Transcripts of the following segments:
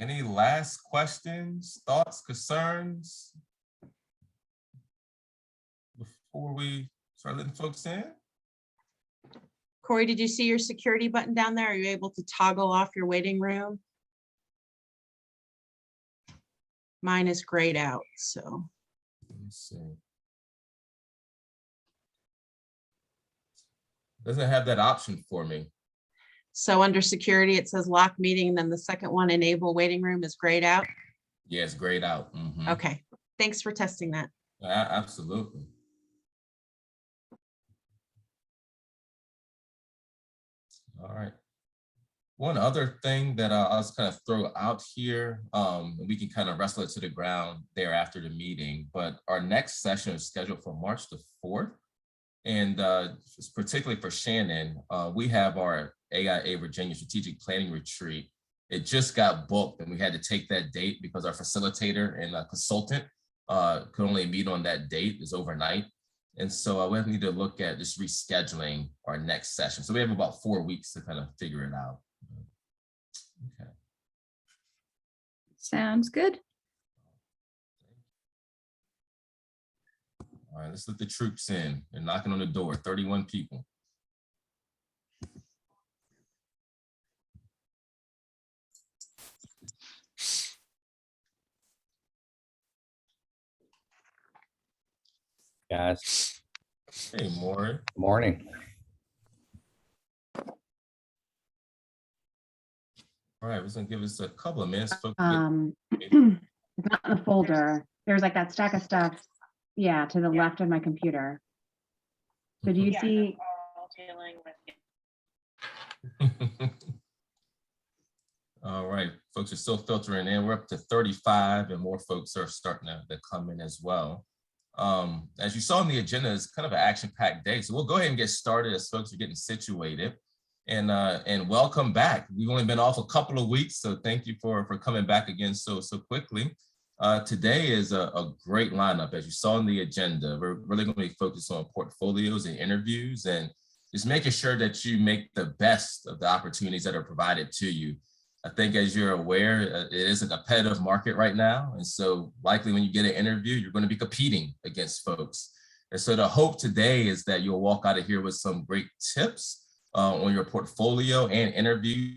Any last questions, thoughts, concerns before we start letting folks in? Corey, did you see your security button down there? Are you able to toggle off your waiting room? Mine is grayed out, so. Let me see. Doesn't have that option for me. So under security, it says lock meeting, and then the second one, enable waiting room, is grayed out. Yeah, it's grayed out. Mhm. Okay, thanks for testing that. Absolutely. All right. One other thing that I'll just kind of throw out here, we can kind of wrestle it to the ground there after the meeting, but our next session is scheduled for March the 4th. And particularly for Shannon, we have our AIA Virginia Strategic Planning Retreat. It just got booked and we had to take that date because our facilitator and consultant could only meet on that date. It's overnight. And so we need to look at just rescheduling our next session. So we have about 4 weeks to kind of figure it out. Okay. Sounds good. All right, let's let the troops in. They're knocking on the door, 31 people. Guys. Hey, Maury. Morning. All right, we're gonna give us a couple of minutes. Folks It's not in the folder. There's like that stack of stuff, yeah, to the left of my computer. So do you see? All right, folks are still filtering in. We're up to 35 and more folks are starting to come in as well. As you saw on the agenda, it's kind of an action-packed day. So we'll go ahead and get started as folks are getting situated. And welcome back. We've only been off a couple of weeks, so thank you for coming back again so quickly. Today is a great lineup. As you saw on the agenda, we're really going to be focused on portfolios and interviews and just making sure that you make the best of the opportunities that are provided to you. I think as you're aware, it is a competitive market right now. And so likely when you get an interview, you're going to be competing against folks. And so the hope today is that you'll walk out of here with some great tips on your portfolio and interview.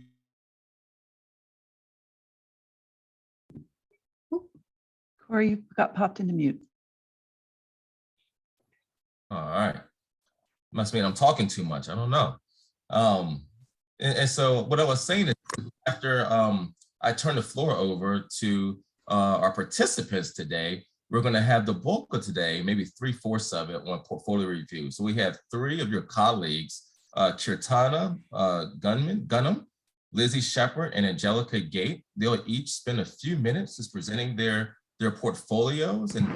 Corey, you got popped into mute. All right. Must mean I'm talking too much. I don't know. And so what I was saying is after I turn the floor over to our participants today, we're going to have the bulk of today, maybe 3/4 of it on portfolio review. So we have 3 of your colleagues, Kirtana Gunham, Lizzy Shepard, and Angelica Gate. They'll each spend a few minutes just presenting their portfolios, and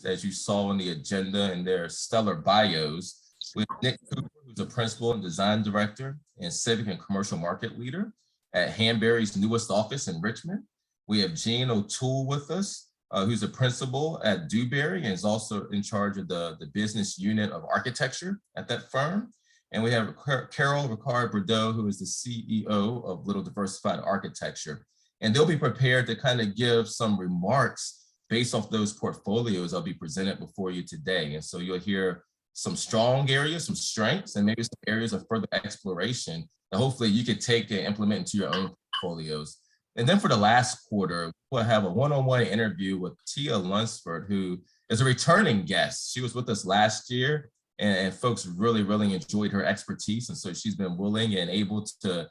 as you saw on the agenda and their stellar bios, with Nick Cooper, who's a principal and design director and civic and commercial market leader at Hanbury's newest office in Richmond. We have Jean O'Toole with us, who's a principal at Dewberry and is also in charge of the business unit of architecture at that firm. And we have Carol Ricard-Bordeaux, who is the CEO of Little Diversified Architecture. And they'll be prepared to kind of give some remarks based off those portfolios I'll be presented before you today. And so you'll hear some strong areas, some strengths, and maybe some areas of further exploration that hopefully you could take and implement into your own portfolios. And then for the last quarter, we'll have a one-on-one interview with Pia Mondrian, who is a returning guest. She was with us last year, and folks really enjoyed her expertise. And so she's been willing and able to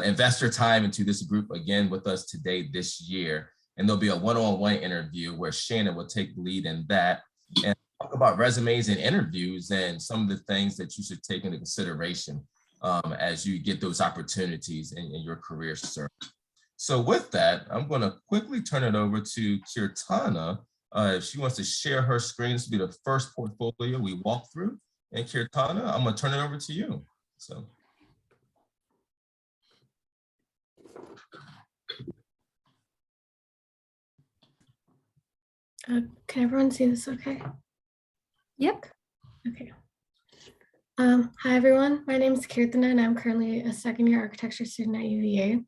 invest her time into this group again with us today this year. And there'll be a one-on-one interview where Shannon will take the lead in that and talk about resumes and interviews and some of the things that you should take into consideration as you get those opportunities in your career search. So with that, I'm going to quickly turn it over to Kirtana. If she wants to share her screen, this will be the first portfolio we walk through. And Kirtana, I'm going to turn it over to you. So. Can everyone see this okay? Yep. Okay. Hi, everyone. My name is Kirtana, and I'm currently a second-year architecture student at UVA.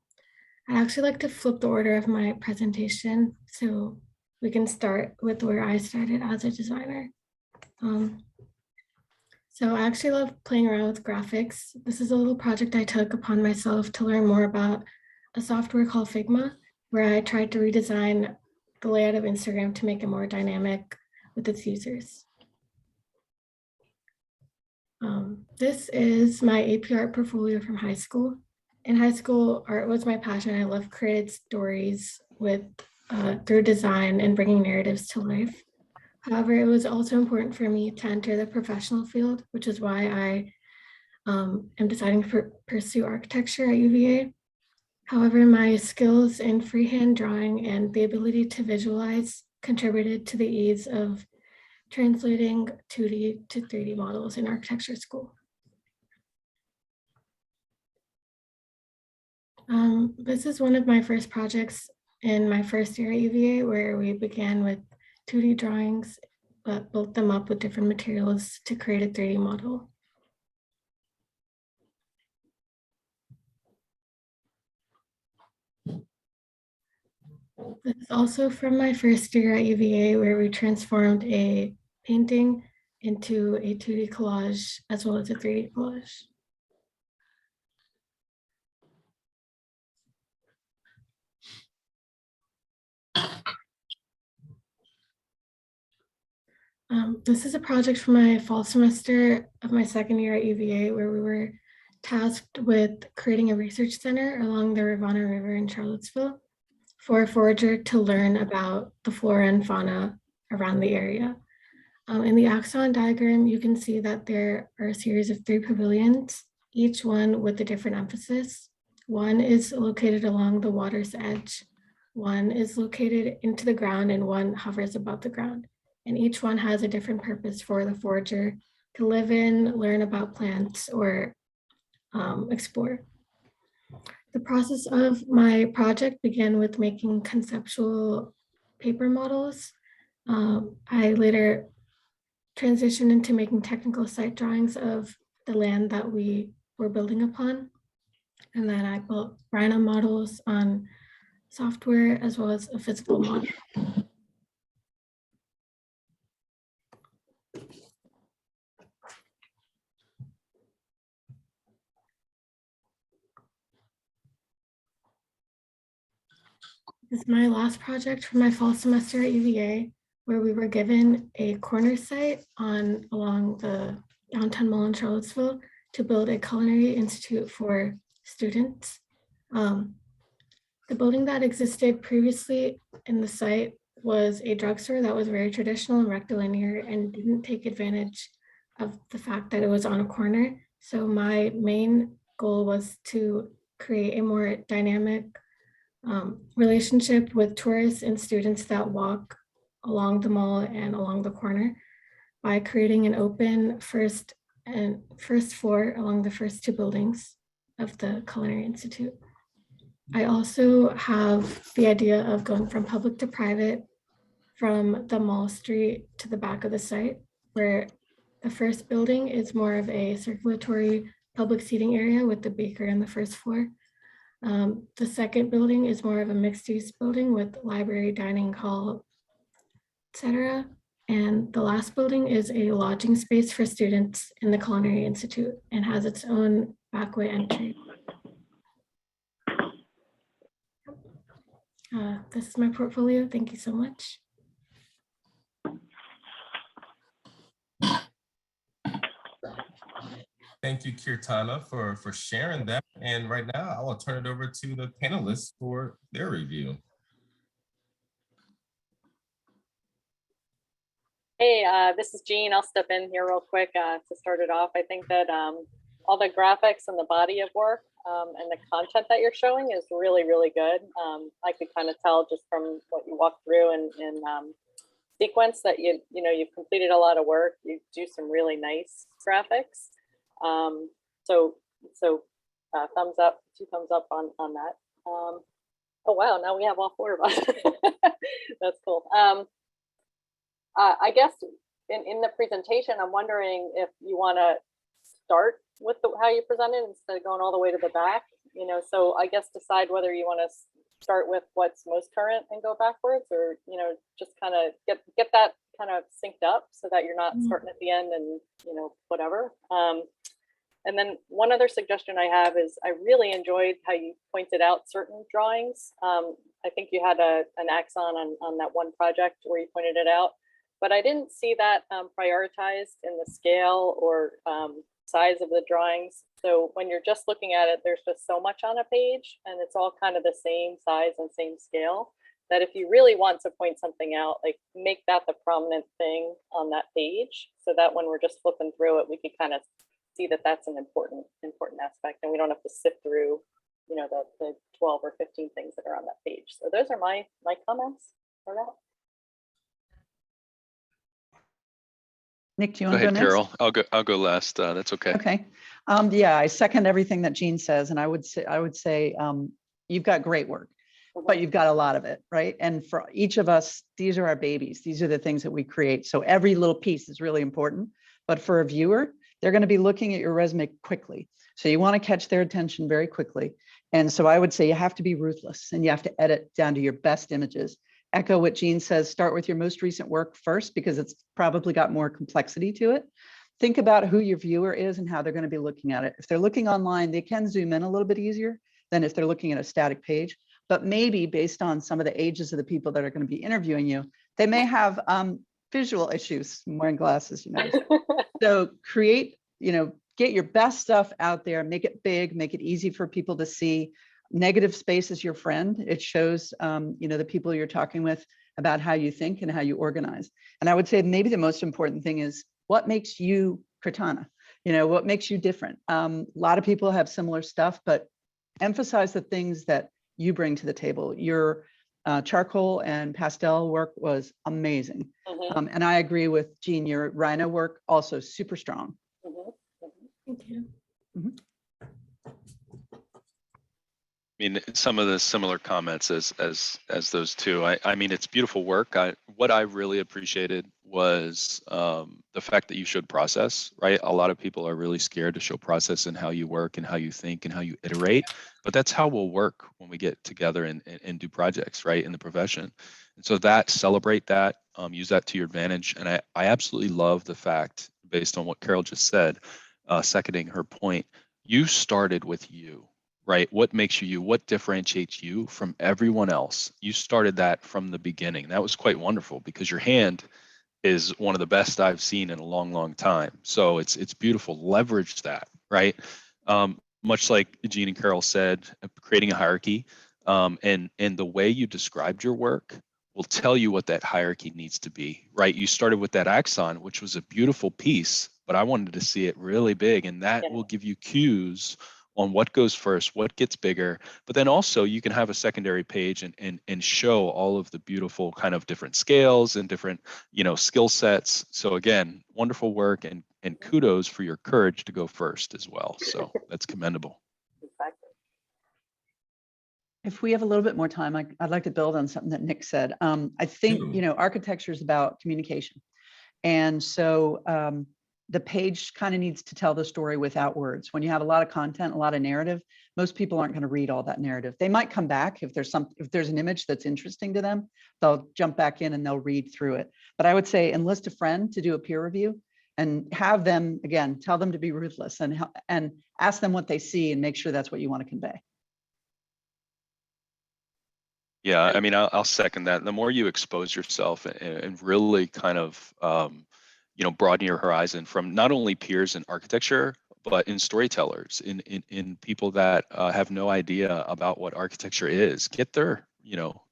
I'd actually like to flip the order of my presentation so we can start with where I started as a designer. So I actually love playing around with graphics. This is a little project I took upon myself to learn more about a software called Figma, where I tried to redesign the layout of Instagram to make it more dynamic with its users. This is my AP art portfolio from high school. In high school, art was my passion. I love creating stories with through design and bringing narratives to life. However, it was also important for me to enter the professional field, which is why I am deciding to pursue architecture at UVA. However, my skills in freehand drawing and the ability to visualize contributed to the ease of translating 2D to 3D models in architecture school. This is one of my first projects in my first year at UVA, where we began with 2D drawings, but built them up with different materials to create a 3D model. This is also from my first year at UVA, where we transformed a painting into a 2D collage as well as a 3D collage. This is a project for my fall semester of my second year at UVA, where we were tasked with creating a research center along the Rivanna River in Charlottesville for a forager to learn about the flora and fauna around the area. In the axon diagram, you can see that there are a series of 3 pavilions, each one with a different emphasis. One is located along the water's edge, one is located into the ground, and one hovers above the ground. And each one has a different purpose for the forager to live in, learn about plants, or explore. The process of my project began with making conceptual paper models. I later transitioned into making technical site drawings of the land that we were building upon. And then I built Rhino models on software as well as a physical model. This is my last project for my fall semester at UVA, where we were given a corner site along the downtown mall in Charlottesville to build a culinary institute for students. The building that existed previously in the site was a drugstore that was very traditional and rectilinear and didn't take advantage of the fact that it was on a corner. So my main goal was to create a more dynamic relationship with tourists and students that walk along the mall and along the corner by creating an open first floor along the first 2 buildings of the Culinary Institute. I also have the idea of going from public to private from the mall street to the back of the site, where the first building is more of a circulatory public seating area with the bakery on the first floor. The second building is more of a mixed use building with library, dining hall, etc. And the last building is a lodging space for students in the Culinary Institute and has its own backway entry. This is my portfolio. Thank you so much. Thank you, Kirtana, for sharing that. And right now, I will turn it over to the panelists for their review. Hey, this is Jean. I'll step in here real quick to start it off. I think that all the graphics and the body of work and the content that you're showing is really, really good. I could kind of tell just from what you walked through and sequence that you've completed a lot of work. You do some really nice graphics. So thumbs up, 2 thumbs up on that. Oh wow, now we have all 4 of us. That's cool. I guess in the presentation, I'm wondering if you want to start with how you presented instead of going all the way to the back. you know, so I guess decide whether you want to start with what's most current and go backwards, or, you know, just kind of get that kind of synced up so that you're not starting at the end and, you know, whatever. And then one other suggestion I have is I really enjoyed how you pointed out certain drawings. I think you had an axon on that one project where you pointed it out, but I didn't see that prioritized in the scale or size of the drawings. So when you're just looking at it, there's just so much on a page and it's all kind of the same size and same scale, that if you really want to point something out, like make that the prominent thing on that page, so that when we're just flipping through it, we can kind of see that that's an important aspect, and we don't have to sift through, you know, the 12 or 15 things that are on that page. So those are my comments for that. Nick, do you Go want to go ahead, next? Carol. I'll go last. That's okay. Okay. Yeah, I second everything that Jean says, and I would say you've got great work, but you've got a lot of it, right? And for each of us, these are our babies. These are the things that we create. So every little piece is really important. But for a viewer, they're going to be looking at your resume quickly. So you want to catch their attention very quickly. And so I would say you have to be ruthless and you have to edit down to your best images. Echo what Jean says, start with your most recent work first, because it's probably got more complexity to it. Think about who your viewer is and how they're going to be looking at it. If they're looking online, they can zoom in a little bit easier than if they're looking at a static page. But maybe based on some of the ages of the people that are going to be interviewing you, they may have visual issues. I'm wearing glasses, you know. So create, you know, get your best stuff out there, make it big, make it easy for people to see. Negative space is your friend. It shows, you know, the people you're talking with about how you think and how you organize. And I would say maybe the most important thing is what makes you Cortana, you know, what makes you different. A lot of people have similar stuff, but emphasize the things that you bring to the table. Your charcoal and pastel work was amazing. And I agree with Jean, your rhino work also super strong. Thank you. I mean, some of the similar comments as those two. I mean, it's beautiful work. What I really appreciated was the fact that you showed process, right? A lot of people are really scared to show process in how you work and how you think and how you iterate, but that's how we'll work when we get together and do projects, right, in the profession. And so celebrate that, use that to your advantage. And I absolutely love the fact, based on what Carol just said, seconding her point, you started with you. Right? What makes you, what differentiates you from everyone else? You started that from the beginning. That was quite wonderful because your hand is one of the best I've seen in a long, long time. So it's beautiful. Leverage that, right? Much like Jean and Carol said, creating a hierarchy, and the way you described your work will tell you what that hierarchy needs to be, right? You started with that axon, which was a beautiful piece, but I wanted to see it really big, and that will give you cues on what goes first, what gets bigger, but then also you can have a secondary page and show all of the beautiful kind of different scales and different, you know, skill sets. So again, wonderful work, and kudos for your courage to go first as well. So that's commendable. Exactly. If we have a little bit more time, I'd like to build on something that Nick said. I think, you know, architecture is about communication. And so the page kind of needs to tell the story without words. When you have a lot of content, a lot of narrative, most people aren't going to read all that narrative. They might come back if there's an image that's interesting to them, they'll jump back in and they'll read through it. But I would say enlist a friend to do a peer review and have them, again, tell them to be ruthless and ask them what they see and make sure that's what you want to convey. Yeah, I mean, I'll second that. The more you expose yourself and really kind of, you know, broaden your horizon from not only peers in architecture, but in storytellers, in people that have no idea about what architecture is, get their, you know,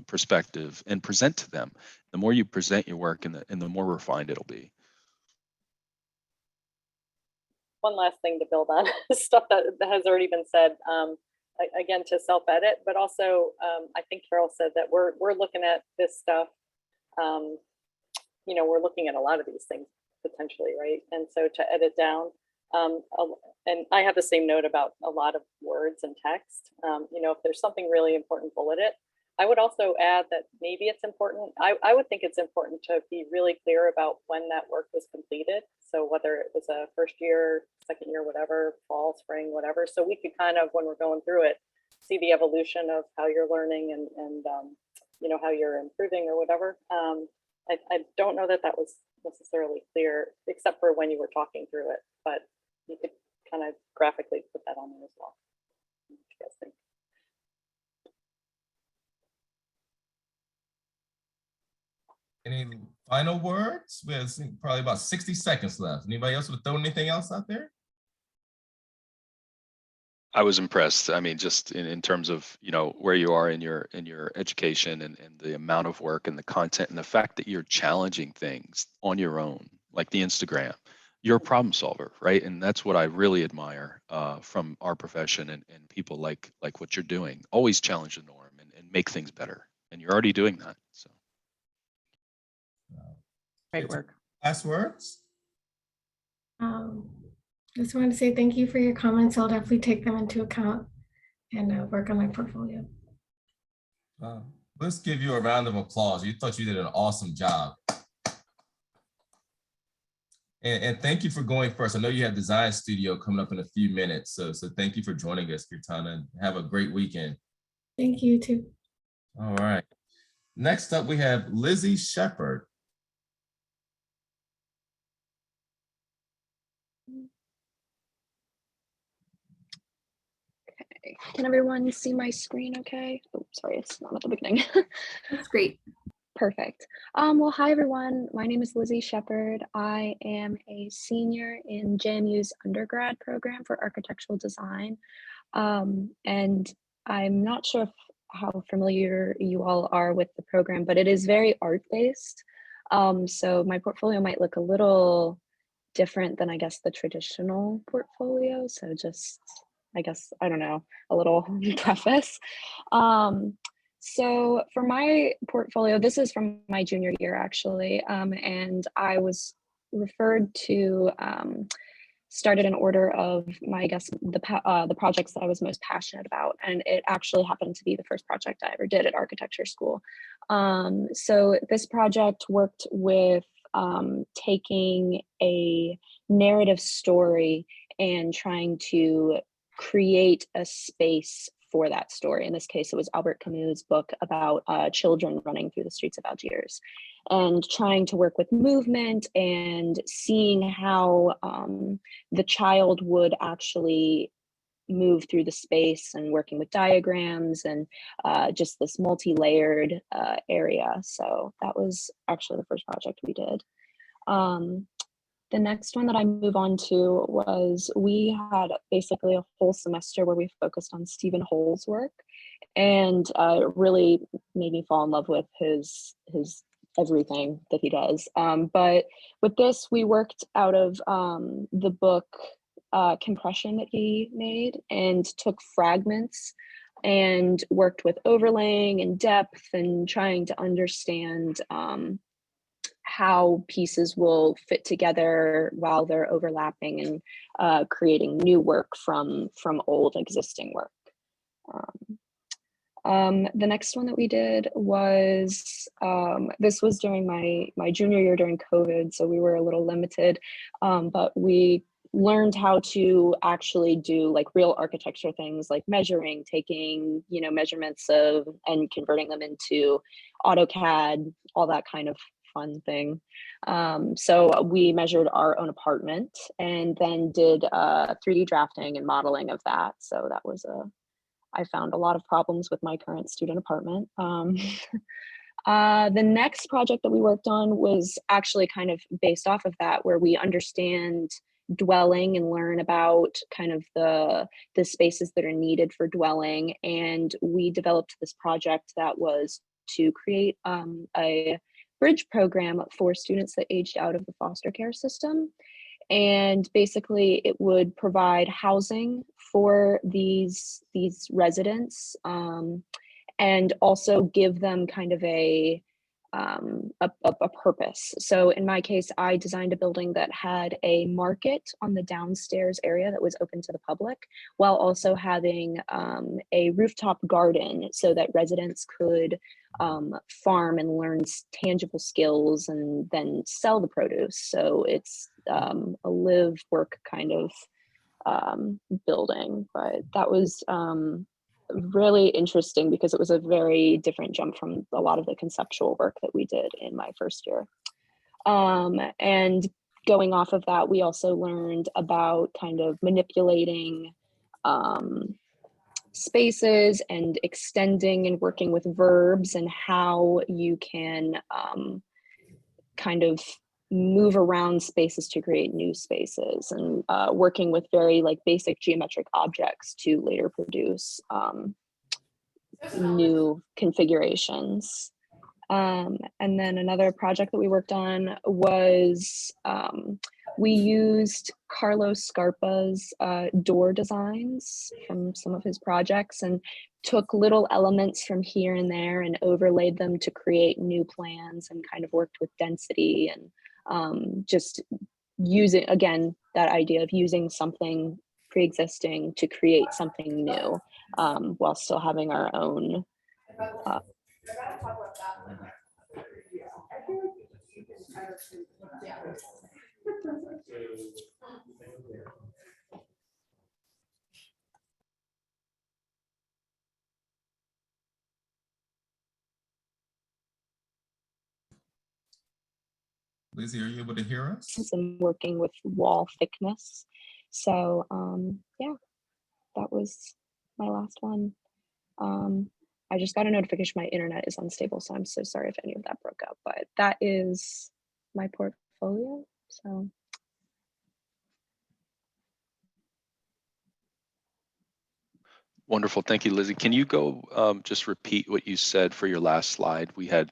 perspective and present to them. The more you present your work, and the more refined it'll be. One last thing to build on stuff that has already been said. Again, to self-edit, but also I think Carol said that we're looking at this stuff. You know, we're looking at a lot of these things potentially, right? And so to edit down, and I have the same note about a lot of words and text. You know, if there's something really important, bullet it. I would also add that maybe it's important, I would think it's important to be really clear about when that work was completed. So whether it was a first year, second year, whatever, fall, spring, whatever. So we could kind of, when we're going through it, see the evolution of how you're learning and you know, how you're improving or whatever. I don't know that that was necessarily clear, except for when you were talking through it, but you could kind of graphically put that on there as well. What do you guys think? Any final words? We have probably about 60 seconds left. Anybody else would throw anything else out there? I was impressed. I mean, just in terms of, you know, where you are in your education and the amount of work and the content and the fact that you're challenging things on your own, like the Instagram. You're a problem solver, right? And that's what I really admire from our profession and people like what you're doing. Always challenge the norm and make things better. And you're already doing that. So Great work. Last words? Just wanted to say thank you for your comments. I'll definitely take them into account and work on my portfolio. Let's give you a round of applause. You thought you did an awesome job. And thank you for going first. I know you have Design Studio coming up in a few minutes. So thank you for joining us, Kirtana. Have a great weekend. Thank you too. All right. Next up, we have Lizzy Shepard. Can everyone see my screen okay? Oh, sorry, it's not at the beginning. That's great. Perfect. Well, hi everyone. My name is Lizzy Shepard. I am a senior in JMU's undergrad program for architectural design. And I'm not sure how familiar you all are with the program, but it is very art-based. So my portfolio might look a little different than, I guess, the traditional portfolio. So just, I guess, I don't know, a little preface. So for my portfolio, this is from my junior year actually, and I was referred to, started an order of my, I guess, the projects that I was most passionate about, and it actually happened to be the first project I ever did at architecture school. So this project worked with taking a narrative story and trying to create a space for that story. In this case, it was Albert Camus' book about children running through the streets of Algiers, and trying to work with movement and seeing how the child would actually move through the space, and working with diagrams and just this multi-layered area. So that was actually the first project we did. The next one that I move on to was, we had basically a whole semester where we focused on Stephen Hole's work, and it really made me fall in love with his everything that he does. But with this, we worked out of the book Compression that he made, and took fragments and worked with overlaying and depth and trying to understand how pieces will fit together while they're overlapping, and creating new work from old existing work. The next one that we did was, this was during my junior year during COVID, so we were a little limited, but we learned how to actually do like real architecture things, like measuring, taking, you know, measurements of and converting them into AutoCAD, all that kind of fun thing. So we measured our own apartment and then did 3D drafting and modeling of that. So that was I found a lot of problems with my current student apartment. The next project that we worked on was actually kind of based off of that, where we understand dwelling and learn about kind of the spaces that are needed for dwelling. And we developed this project that was to create a bridge program for students that aged out of the foster care system. And basically it would provide housing for these residents, and also give them kind of a a purpose. So in my case, I designed a building that had a market on the downstairs area that was open to the public, while also having a rooftop garden so that residents could farm and learn tangible skills and then sell the produce. So it's a live work kind of building, but that was really interesting because it was a very different jump from a lot of the conceptual work that we did in my first year. And going off of that, we also learned about kind of manipulating spaces and extending and working with verbs and how you can kind of move around spaces to create new spaces, and working with very like basic geometric objects to later produce new configurations. And then another project that we worked on was we used Carlos Scarpa's door designs from some of his projects and took little elements from here and there and overlaid them to create new plans, and kind of worked with density and just using, again, that idea of using something pre-existing to create something new, while still having our own Lizzy, are you able to hear us? and working with wall thickness. So yeah, that was my last one. I just got a notification my internet is unstable, so I'm so sorry if any of that broke up, but that is my portfolio. So Wonderful. Thank you, Lizzy. Can you go just repeat what you said for your last slide? You had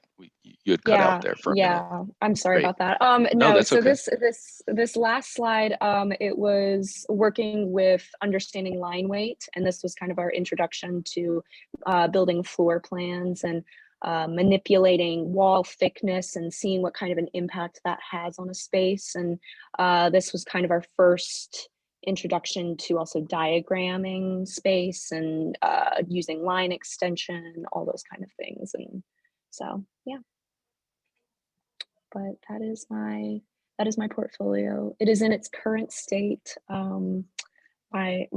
cut out there for a minute. yeah, I'm sorry Great. about that. No, No, that's so okay. this last slide, it was working with understanding line weight, and this was kind of our introduction to building floor plans and manipulating wall thickness and seeing what kind of an impact that has on a space. And this was kind of our first introduction to also diagramming space and using line extension, all those kind of things. And so, yeah. But that is my portfolio. It is in its current state. My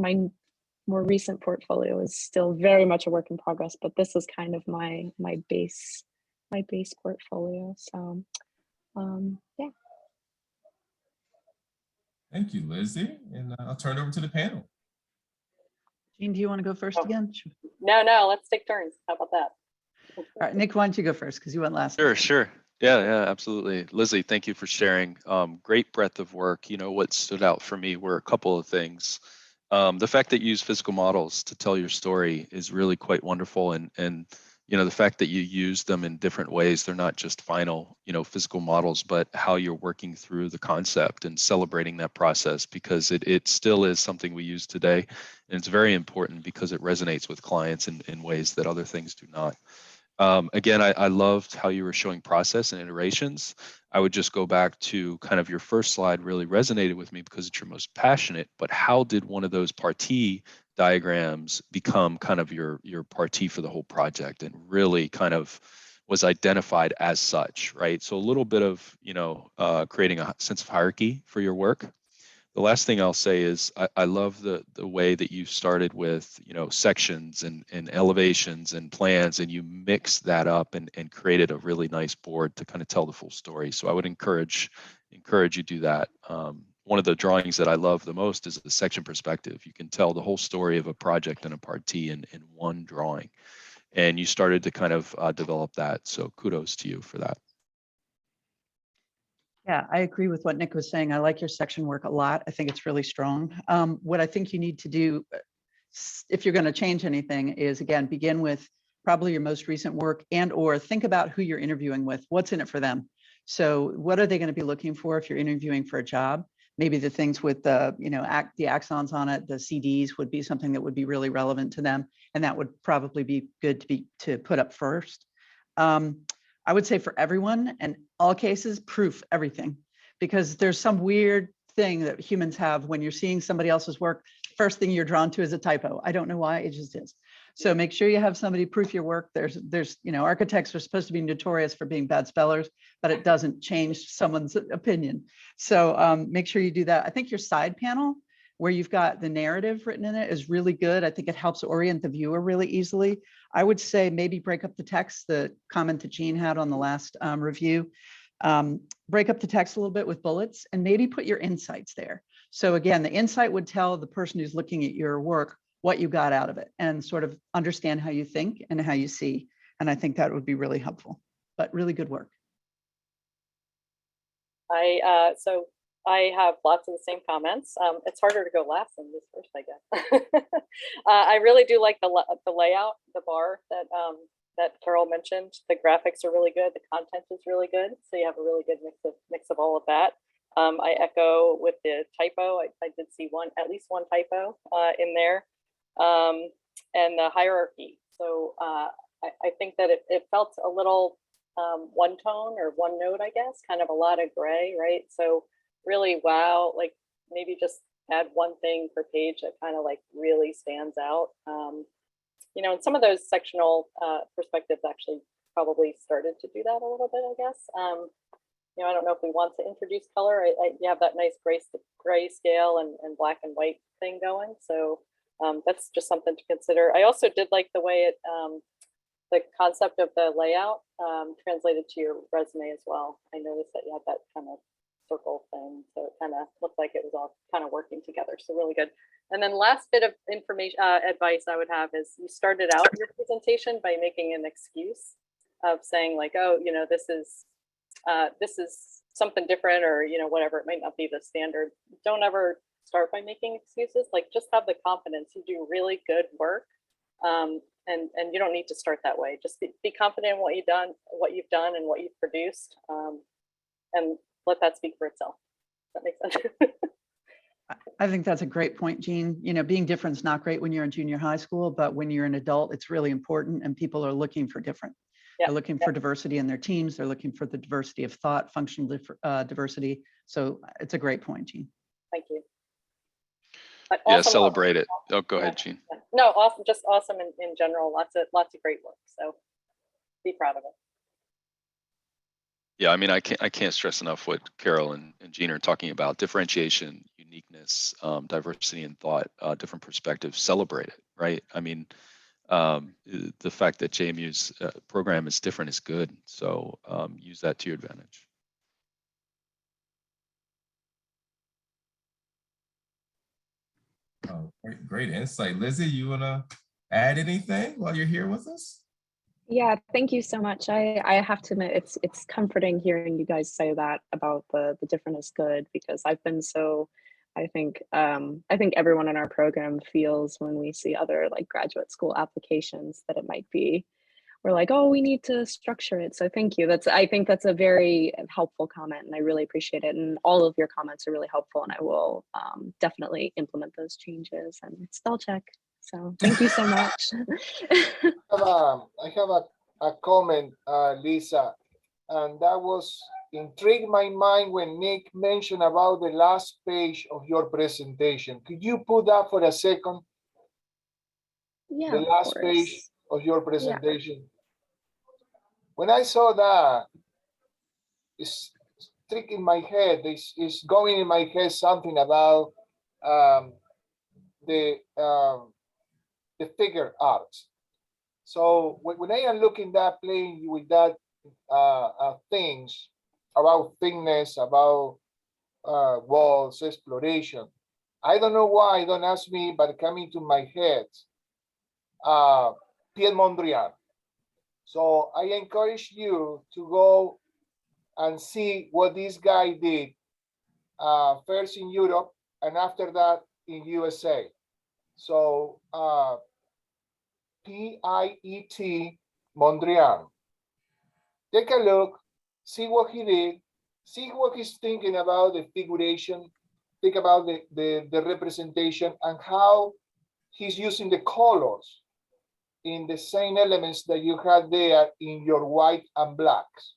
more recent portfolio is still very much a work in progress, but this is kind of my base portfolio. So yeah. Thank you, Lizzy. And I'll turn it over to the panel. Jean, do you want to go first Oh. again? Sure. No, let's take turns. How about that? All right, Nick, why don't you go first because you went last. Sure. Yeah, absolutely. Lizzy, thank you for sharing. Great breadth of work. You know, what stood out for me were a couple of things. The fact that you use physical models to tell your story is really quite wonderful. And you know, the fact that you use them in different ways, they're not just final, you know, physical models, but how you're working through the concept and celebrating that process, because it still is something we use today. And it's very important because it resonates with clients in ways that other things do not. Again, I loved how you were showing process and iterations. I would just go back to kind of your first slide really resonated with me because it's your most passionate, but how did one of those partie diagrams become kind of your partie for the whole project and really kind of was identified as such, right? So a little bit of, you know, creating a sense of hierarchy for your work. The last thing I'll say is I love the way that you started with, you know, sections and elevations and plans, and you mixed that up and created a really nice board to kind of tell the full story. So I would encourage you do that. One of the drawings that I love the most is the section perspective. You can tell the whole story of a project and a partie in one drawing. And you started to kind of develop that. So kudos to you for that. Yeah, I agree with what Nick was saying. I like your section work a lot. I think it's really strong. What I think you need to do, if you're going to change anything, is again, begin with probably your most recent work or think about who you're interviewing with. What's in it for them? So what are they going to be looking for if you're interviewing for a job? Maybe the things with the, you know, the axons on it, the CDs would be something that would be really relevant to them. And that would probably be good to put up first. I would say for everyone and all cases, proof everything, because there's some weird thing that humans have when you're seeing somebody else's work. First thing you're drawn to is a typo. I don't know why, it just is. So make sure you have somebody proof your work. There's, you know, architects are supposed to be notorious for being bad spellers, but it doesn't change someone's opinion. So make sure you do that. I think your side panel where you've got the narrative written in it is really good. I think it helps orient the viewer really easily. I would say maybe break up the text, the comment that Jean had on the last review. Break up the text a little bit with bullets and maybe put your insights there. So again, the insight would tell the person who's looking at your work what you got out of it and sort of understand how you think and how you see. And I think that would be really helpful, but really good work. So I have lots of the same comments. It's harder to go last than this first, I guess. I really do like the layout, the bar that Carol mentioned. The graphics are really good. The content is really good. So you have a really good mix of all of that. I echo with the typo. I did see at least one typo in there, and the hierarchy. So I think that it felt a little one tone or one note, I guess, kind of a lot of gray, right? So really, wow, like maybe just add one thing per page that kind of like really stands out. You know, and some of those sectional perspectives actually probably started to do that a little bit, I guess. You know, I don't know if we want to introduce color. You have that nice gray scale and black and white thing going. So that's just something to consider. I also did like the way the concept of the layout translated to your resume as well. I noticed that you had that kind of circle thing. So it kind of looked like it was all kind of working together. So really good. And then last bit of information, advice I would have is you started out your presentation by making an excuse of saying like, oh, you know, this is something different, or, you know, whatever, it might not be the standard. Don't ever start by making excuses. Like, just have the confidence you do really good work. And you don't need to start that way. Just be confident in what you've done and what you've produced, and let that speak for itself. Does that make sense? I think that's a great point, Jean. You know, being different is not great when you're in junior high school, but when you're an adult, it's really important, and people are looking for different. Yeah. They're looking for diversity in their teams. They're looking for the diversity of thought, functional diversity. So it's a great point, Jean. Thank you. Yeah, awesome celebrate it. Oh, go ahead, Jean. No, awesome, just awesome in general. Lots of great work. So be proud of it. Yeah, I mean, I can't stress enough what Carol and Jean are talking about: differentiation, uniqueness, diversity in thought, different perspectives. Celebrate it, right? I mean, the fact that JMU's program is different is good. So use that to your advantage. Oh, great insight. Lizzy, you want to add anything while you're here with us? Yeah, thank you so much. I have to admit, it's comforting hearing you guys say that about the different is good, because I've been so, I think everyone in our program feels when we see other like graduate school applications that it might be, we're like, oh, we need to structure it. So thank you. I think that's a very helpful comment, and I really appreciate it. And all of your comments are really helpful, and I will definitely implement those changes and spell check. So thank you so much. I have a comment, Lisa, and that was intrigued my mind when Nick mentioned about the last page of your presentation. Could you put that for a second? Yeah, the last page of your presentation. Yeah. When I saw that, it's sticking in my head. It's going in my head something about the figure art. So when I am looking that, playing with that things about thickness, about walls, exploration, I don't know why, don't ask me, but coming to my head, Pia Mondrian. So I encourage you to go and see what this guy did, first in Europe and after that in USA. So Piet Mondrian. Take a look, see what he did, see what he's thinking about the figuration, think about the representation and how he's using the colors in the same elements that you had there in your white and blacks.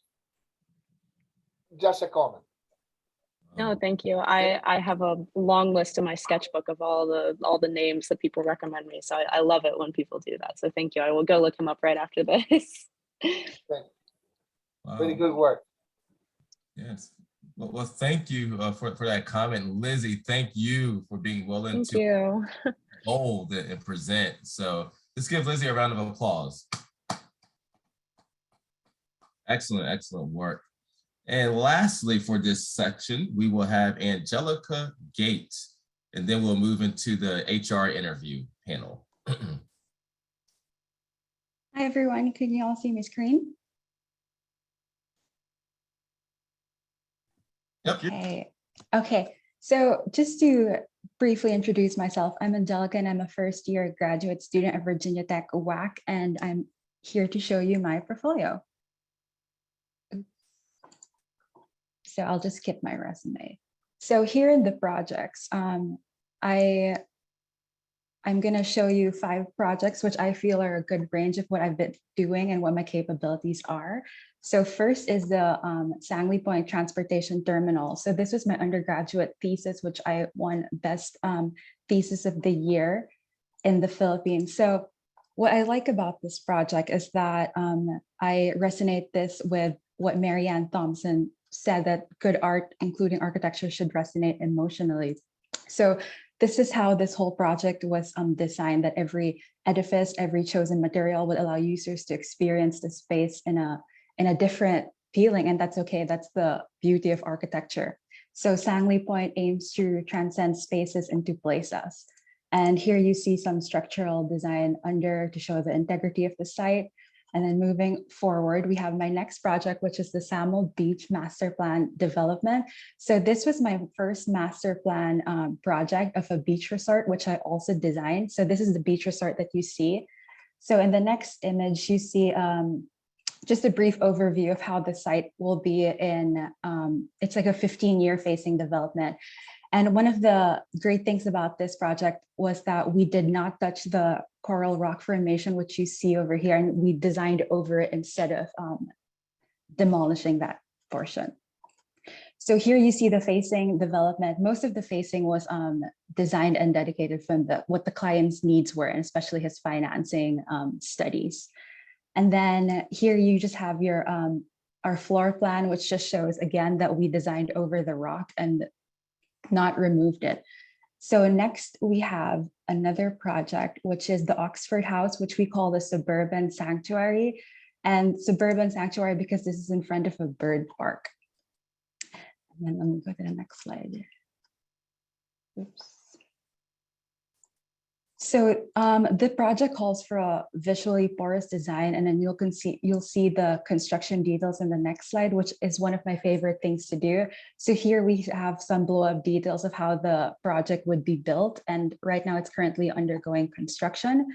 Just a comment. No, thank you. I have a long list in my sketchbook of all the names that people recommend me. So I love it when people do that. So thank you. I will go look him up right after this. Very good work. Yes. Well, thank you for that comment. Lizzy, thank you for being willing Thank to you. hold and present. So let's give Lizzy a round of applause. Excellent, excellent work. And lastly, for this section, we will have Angelica Gates, and then we'll move into the HR interview panel. Hi, everyone. Can you all see my screen? Yep. Okay. So just to briefly introduce myself, I'm Angelica and I'm a first year graduate student at Virginia Tech WAC, and I'm here to show you my portfolio. So I'll just skip my resume. So here in the projects, I'm going to show you 5 projects, which I feel are a good range of what I've been doing and what my capabilities are. So first is the Saml Point Transportation Terminal. So this was my undergraduate thesis, which I won Best Thesis of the Year in the Philippines. So what I like about this project is that I resonate this with what Marianne Thompson said, that good art, including architecture, should resonate emotionally. So this is how this whole project was designed, that every edifice, every chosen material would allow users to experience the space in a different feeling, and that's okay. That's the beauty of architecture. So Saml Point aims to transcend spaces into places. And here you see some structural design under to show the integrity of the site. And then moving forward, we have my next project, which is the Saml Beach Master Plan Development. So this was my first master plan project of a beach resort, which I also designed. So this is the beach resort that you see. So in the next image, you see just a brief overview of how the site will be in, it's like a 15-year facing development. And one of the great things about this project was that we did not touch the coral rock formation, which you see over here, and we designed over it instead of demolishing that portion. So here you see the facing development. Most of the facing was designed and dedicated from what the client's needs were, and especially his financing studies. And then here you just have your our floor plan, which just shows again that we designed over the rock and not removed it. So next we have another project, which is the Oxford House, which we call the Suburban Sanctuary. And Suburban Sanctuary because this is in front of a bird park. And then let me go to the next slide. Oops. So the project calls for a visually porous design, and then you'll see the construction details in the next slide, which is one of my favorite things to do. So here we have some blow-up details of how the project would be built, and right now it's currently undergoing construction.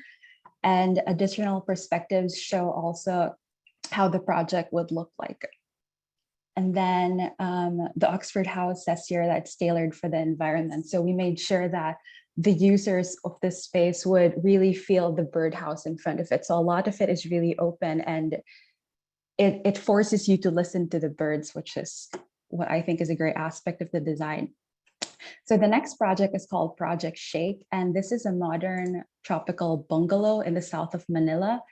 And additional perspectives show also how the project would look like. And then the Oxford House says here that it's tailored for the environment. So we made sure that the users of this space would really feel the birdhouse in front of it. So a lot of it is really open, and it forces you to listen to the birds, which is what I think is a great aspect of the design. So the next project is called Project Shake, and this is a modern tropical bungalow in the south of Manila.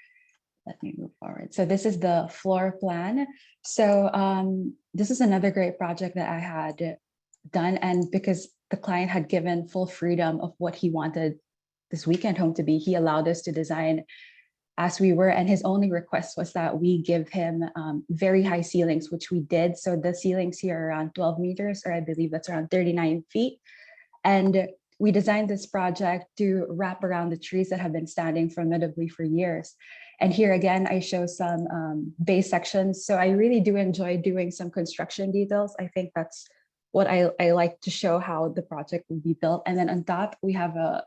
Let me move forward. So this is the floor plan. So this is another great project that I had done, and because the client had given full freedom of what he wanted this weekend home to be, he allowed us to design as we were, and his only request was that we give him very high ceilings, which we did. So the ceilings here are around 12 meters, or I believe that's around 39 feet. And we designed this project to wrap around the trees that have been standing formidably for years. And here again, I show some base sections. So I really do enjoy doing some construction details. I think that's what I like to show how the project will be built. And then on top, we have a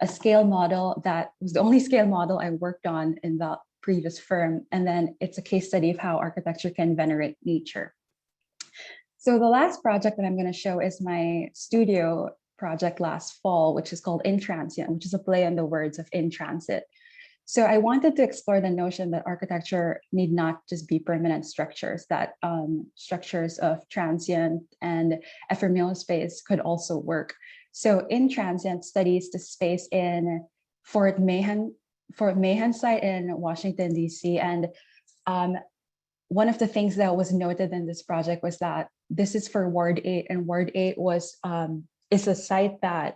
scale model that was the only scale model I worked on in the previous firm. And then it's a case study of how architecture can venerate nature. So the last project that I'm going to show is my studio project last fall, which is called In Transient, which is a play on the words of in transit. So I wanted to explore the notion that architecture need not just be permanent structures, that structures of transient and ephemeral space could also work. So in transient studies, the space in Fort Mahan site in Washington, DC, and one of the things that was noted in this project was that this is for Ward 8, and Ward 8 is a site that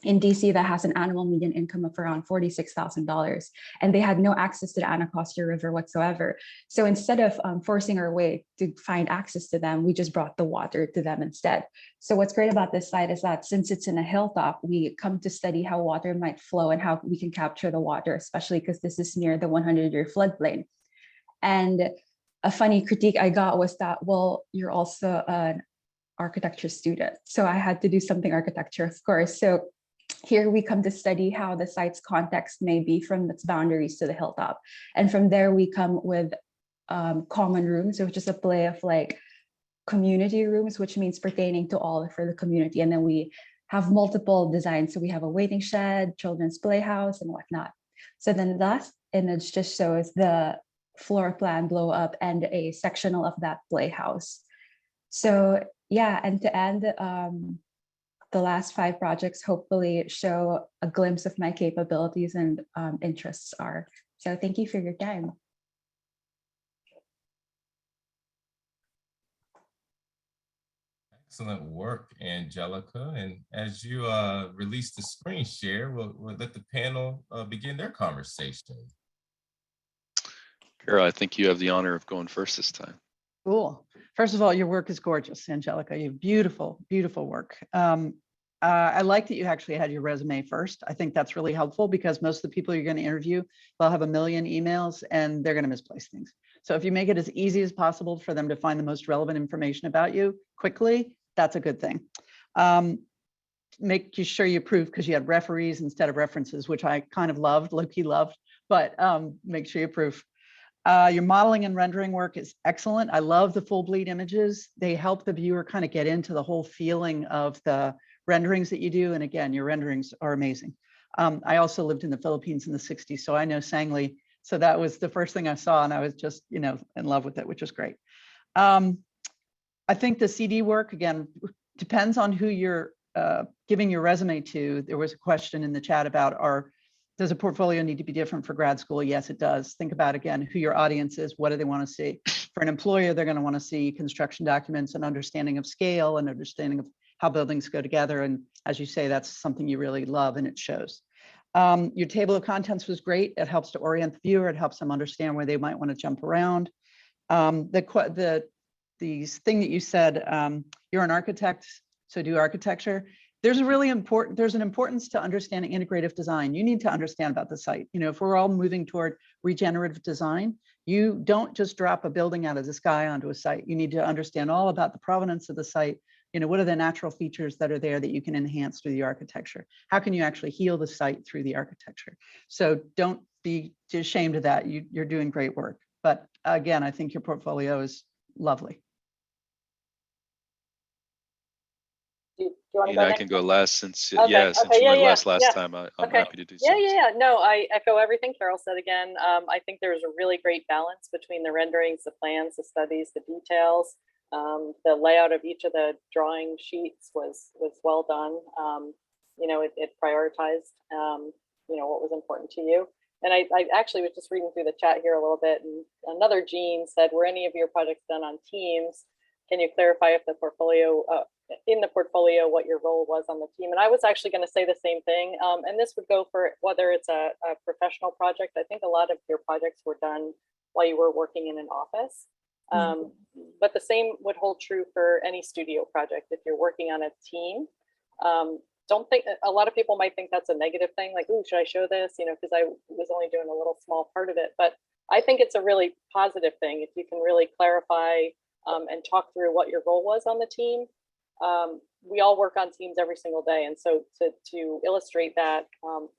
in DC that has an annual median income of around $46,000, and they had no access to the Anacostia River whatsoever. So instead of forcing our way to find access to them, we just brought the water to them instead. So what's great about this site is that since it's in a hilltop, we come to study how water might flow and how we can capture the water, especially because this is near the 100-year floodplain. And a funny critique I got was that, well, you're also an architecture student. So I had to do something architecture, of course. So here we come to study how the site's context may be from its boundaries to the hilltop. And from there, we come with common rooms, which is a play of like community rooms, which means pertaining to all for the community. And then we have multiple designs. So we have a waiting shed, children's playhouse, and whatnot. So then the last image just shows the floor plan blow up and a sectional of that playhouse. So yeah, and to end, the last 5 projects hopefully show a glimpse of my capabilities and interests are. So thank you for your time. Excellent work, Angelica. And as you release the screen share, we'll let the panel begin their conversation. Carol, I think you have the honor of going first this time. Cool. First of all, your work is gorgeous, Angelica. You have beautiful, beautiful work. I like that you actually had your resume first. I think that's really helpful because most of the people you're going to interview, they'll have a million emails and they're going to misplace things. So if you make it as easy as possible for them to find the most relevant information about you quickly, that's a good thing. Make sure you prove because you had referees instead of references, which I kind of loved, low-key loved, but make sure you prove. Your modeling and rendering work is excellent. I love the full bleed images. They help the viewer kind of get into the whole feeling of the renderings that you do. And again, your renderings are amazing. I also lived in the Philippines in the 60s, so I know Saml. So that was the first thing I saw and I was just, in love with it, which is great. I think the CD work, again, depends on who you're giving your resume to. There was a question in the chat about does a portfolio need to be different for grad school? Yes, it does. Think about, again, who your audience is. What do they want to see? For an employer, they're going to want to see construction documents and understanding of scale and understanding of how buildings go together. And as you say, that's something you really love and it shows. Your table of contents was great. It helps to orient the viewer. It helps them understand where they might want to jump around. The thing that you said, you're an architect, so do architecture. There's an importance to understanding integrative design. You need to understand about the site. If we're all moving toward regenerative design, you don't just drop a building out of the sky onto a site. You need to understand all about the provenance of the site. What are the natural features that are there that you can enhance through the architecture? How can you actually heal the site through the architecture? So don't be ashamed of that. You're doing great work. But again, I think your portfolio is lovely. Do you want to go I next? can go last since, Okay, since you went last time, I'm Okay. happy to do so. Yeah. No, I echo everything Carol said again. I think there's a really great balance between the renderings, the plans, the studies, the details. The layout of each of the drawing sheets was well done. It prioritized, what was important to you. And I actually was just reading through the chat here a little bit, and another Jean said, were any of your projects done on teams? Can you clarify if the portfolio, in the portfolio, what your role was on the team? And I was actually going to say the same thing. And this would go for whether it's a professional project. I think a lot of your projects were done while you were working in an office. But the same would hold true for any studio project. If you're working on a team, don't think, a lot of people might think that's a negative thing, like, oh, should I show this? Because I was only doing a little small part of it. But I think it's a really positive thing if you can really clarify and talk through what your role was on the team. We all work on teams every single day. And so to illustrate that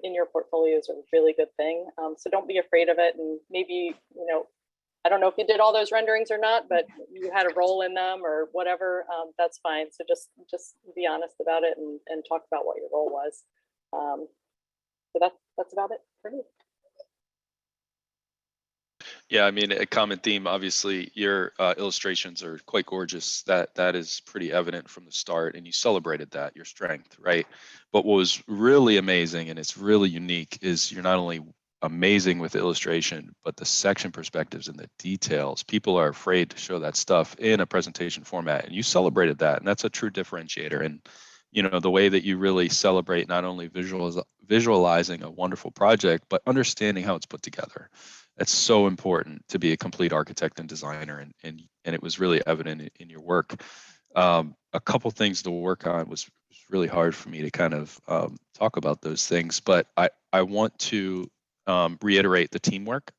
in your portfolio is a really good thing. So don't be afraid of it. And maybe, I don't know if you did all those renderings or not, but you had a role in them or whatever, that's fine. So just be honest about it and talk about what your role was. So that's about it for me. Yeah, I mean, a common theme, obviously, your illustrations are quite gorgeous. That is pretty evident from the start, and you celebrated that, your strength, right? But what was really amazing, and it's really unique, is you're not only amazing with the illustration, but the section perspectives and the details. People are afraid to show that stuff in a presentation format, and you celebrated that, and that's a true differentiator. And you know, the way that you really celebrate not only visualizing a wonderful project, but understanding how it's put together. That's so important to be a complete architect and designer, and it was really evident in your work. A couple things to work on was really hard for me to kind of talk about those things, but I want to reiterate the teamwork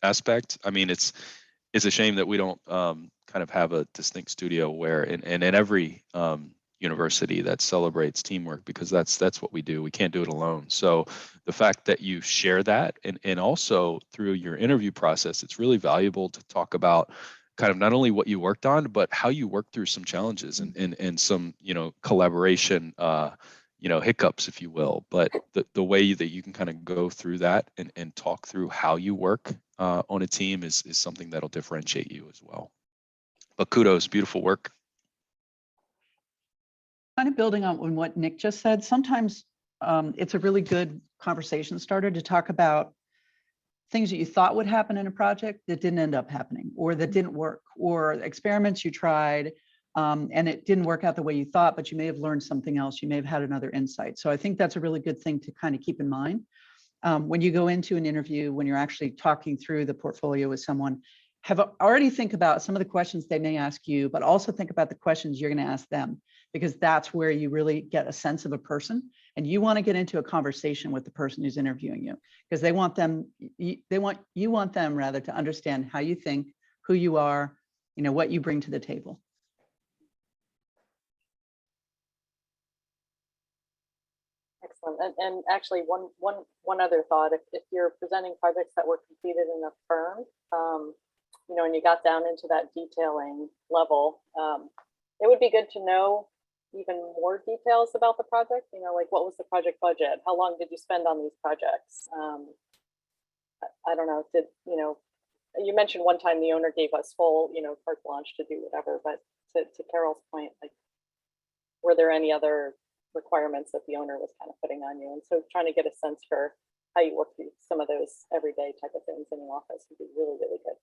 aspect. I mean, it's a shame that we don't kind of have a distinct studio where in every university that celebrates teamwork, because that's what we do. We can't do it alone. So the fact that you share that, and also through your interview process, it's really valuable to talk about kind of not only what you worked on, but how you worked through some challenges and some, you know, collaboration, you know, hiccups, if you will. But the way that you can kind of go through that and talk through how you work on a team is something that'll differentiate you as well. But kudos, beautiful work. Kind of building on what Nick just said, sometimes it's a really good conversation starter to talk about things that you thought would happen in a project that didn't end up happening, or that didn't work, or experiments you tried and it didn't work out the way you thought, but you may have learned something else. You may have had another insight. So I think that's a really good thing to kind of keep in mind. When you go into an interview, when you're actually talking through the portfolio with someone, already think about some of the questions they may ask you, but also think about the questions you're going to ask them, because that's where you really get a sense of a person, and you want to get into a conversation with the person who's interviewing you, because you want them rather to understand how you think, who you are, you know, what you bring to the table. Excellent. And actually, one other thought: if you're presenting projects that were completed in a firm, you know, and you got down into that detailing level, it would be good to know even more details about the project. You know, like, what was the project budget? How long did you spend on these projects? I don't know. You know, you mentioned one time the owner gave us full, you know, carte blanche to do whatever. But to Carol's point, like, were there any other requirements that the owner was kind of putting on you? And so trying to get a sense for how you work through some of those everyday type of things in the office would be really, really good.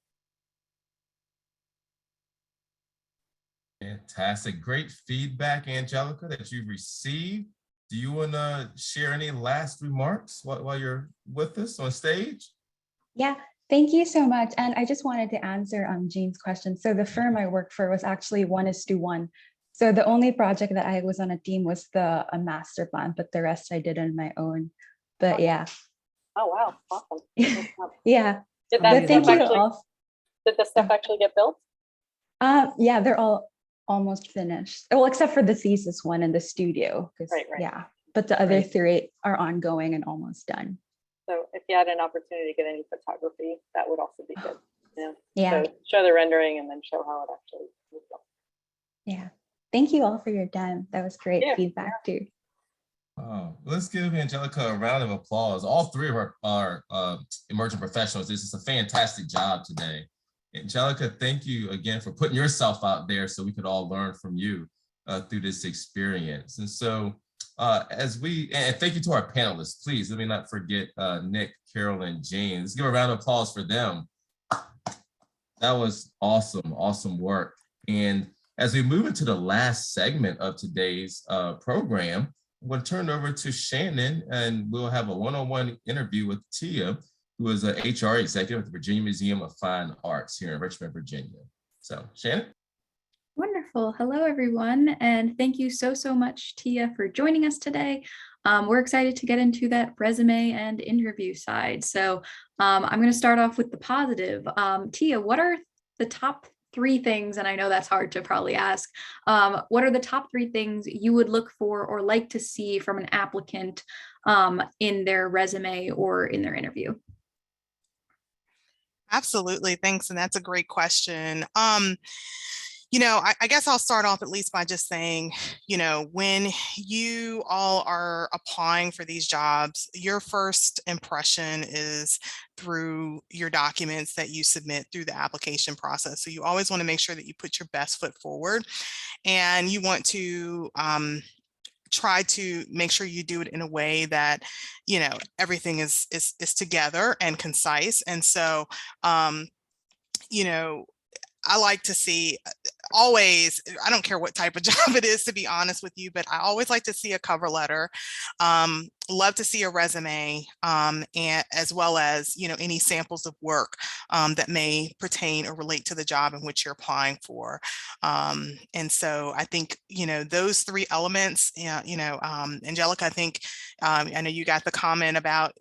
Fantastic. Great feedback, Angelica, that you've received. Do you want to share any last remarks while you're with us on stage? Yeah, thank you so much. And I just wanted to answer Jean's question. So the firm I worked for was actually 1:1. So the only project that I was on a team was a master plan, but the rest I did on my own. But yeah. Oh, wow. Awesome. Yeah. Did But thank you actually, all. did the stuff actually get built? Yeah, they're all almost finished. Well, except for the thesis one in the studio. Right. Yeah, but the other three are ongoing and almost done. So if you had an opportunity to get any photography, that would also be good. Yeah. So show the rendering and then show how it actually was built. Yeah. Thank you all for your time. That was great feedback too. Let's give Angelica a round of applause. All three of our emerging professionals. This is a fantastic job today. Angelica, thank you again for putting yourself out there so we could all learn from you through this experience. And so and thank you to our panelists. Please let me not forget Nick, Carol, and Jane. Let's give a round of applause for them. That was awesome, awesome work. And as we move into the last segment of today's program, I'm going to turn it over to Shannon, and we'll have a one-on-one interview with Tia, who is an HR executive at the Virginia Museum of Fine Arts here in Richmond, Virginia. So, Shannon? Wonderful. Hello, everyone. And thank you so much, Tia, for joining us today. We're excited to get into that resume and interview side. So I'm going to start off with the positive. Tia, what are the top 3 things, and I know that's hard to probably ask, what are the top 3 things you would look for or like to see from an applicant in their resume or in their interview? Absolutely, thanks, and that's a great question. I guess I'll start off at least by just saying, when you all are applying for these jobs, your first impression is through your documents that you submit through the application process. So you always want to make sure that you put your best foot forward, and you want to try to make sure you do it in a way that, everything is together and concise. And so, I like to see always, I don't care what type of job it is, to be honest with you, but I always like to see a cover letter, love to see a resume, and as well as, any samples of work that may pertain or relate to the job in which you're applying for. And so I think, those three elements, Angelica, I think, I know you got the comment about,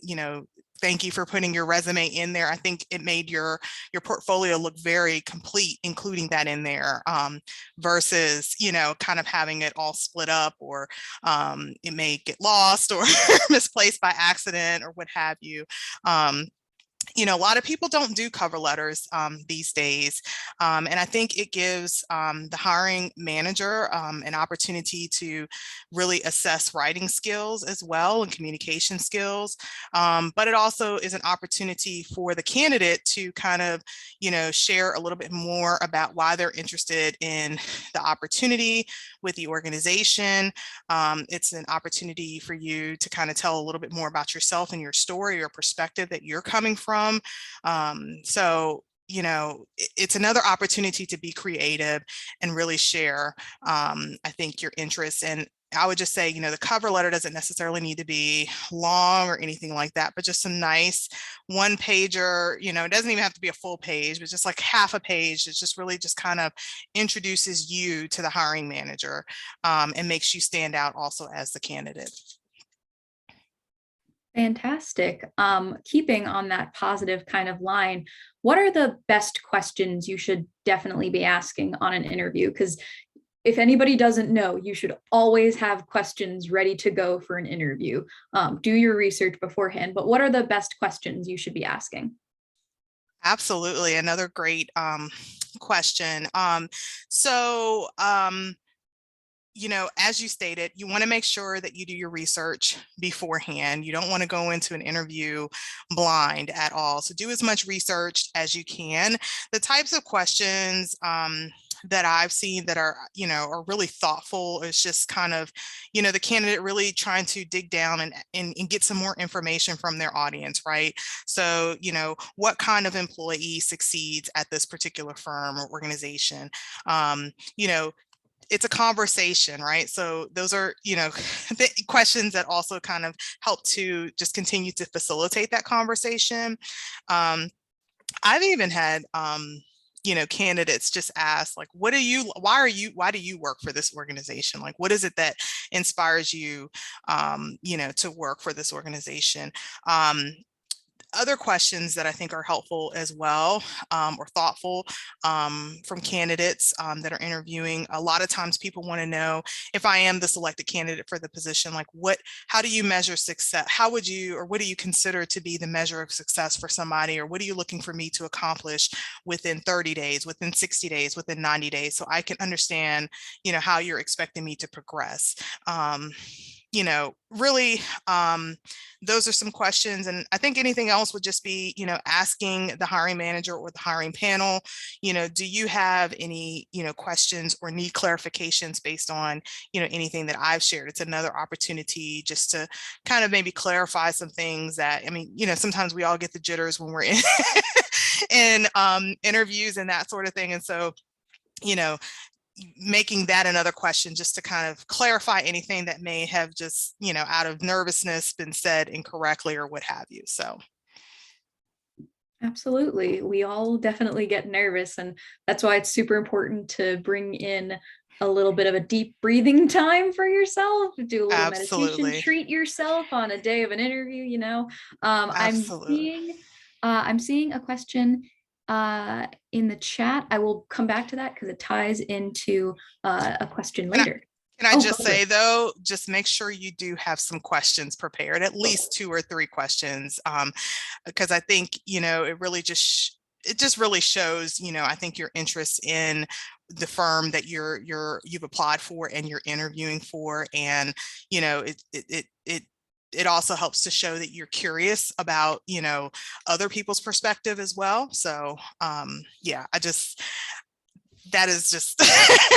thank you for putting your resume in there. I think it made your portfolio look very complete, including that in there, versus, kind of having it all split up, or it may get lost or misplaced by accident or what have you. A lot of people don't do cover letters these days. And I think it gives the hiring manager an opportunity to really assess writing skills as well, and communication skills. But it also is an opportunity for the candidate to kind of, share a little bit more about why they're interested in the opportunity with the organization. It's an opportunity for you to kind of tell a little bit more about yourself and your story or perspective that you're coming from. So, it's another opportunity to be creative and really share, I think, your interests. And I would just say, the cover letter doesn't necessarily need to be long or anything like that, but just a nice one pager, it doesn't even have to be a full page, but just like half a page. It just really just kind of introduces you to the hiring manager, and makes you stand out also as the candidate. Fantastic. Keeping on that positive kind of line, what are the best questions you should definitely be asking on an interview? Because if anybody doesn't know, you should always have questions ready to go for an interview. Do your research beforehand, but what are the best questions you should be asking? Absolutely. Another great question. As you stated, you want to make sure that you do your research beforehand. You don't want to go into an interview blind at all. So do as much research as you can. The types of questions that I've seen that are, are really thoughtful is just kind of, the candidate really trying to dig down and get some more information from their audience, right? So, what kind of employee succeeds at this particular firm or organization? It's a conversation, right? So those are, the questions that also kind of help to just continue to facilitate that conversation. I've even had, candidates just ask, like, why do you work for this organization? Like, what is it that inspires you, to work for this organization? Other questions that I think are helpful as well, or thoughtful, from candidates that are interviewing. A lot of times people want to know, if I am the selected candidate for the position, like how do you measure success? What do you consider to be the measure of success for somebody? Or what are you looking for me to accomplish within 30 days, within 60 days, within 90 days? So I can understand, how you're expecting me to progress. Really, those are some questions. And I think anything else would just be, asking the hiring manager or the hiring panel, do you have any, questions or need clarifications based on, anything that I've shared? It's another opportunity just to kind of maybe clarify some things that, sometimes we all get the jitters when we're in interviews and that sort of thing. And so, making that another question just to kind of clarify anything that may have just, out of nervousness been said incorrectly or what have you. So. Absolutely. We all definitely get nervous, and that's why it's super important to bring in a little bit of a deep breathing time for yourself, do a little meditation, treat yourself on a day of an interview, I'm seeing a question in the chat. I will come back to that because it ties into a question later. Can I just say, though, just make sure you do have some questions prepared, at least 2 or 3 questions, because I think, it really just it just really shows, I think your interest in the firm that you've applied for and you're interviewing for. And, it also helps to show that you're curious about, other people's perspective as well. So, yeah, that is just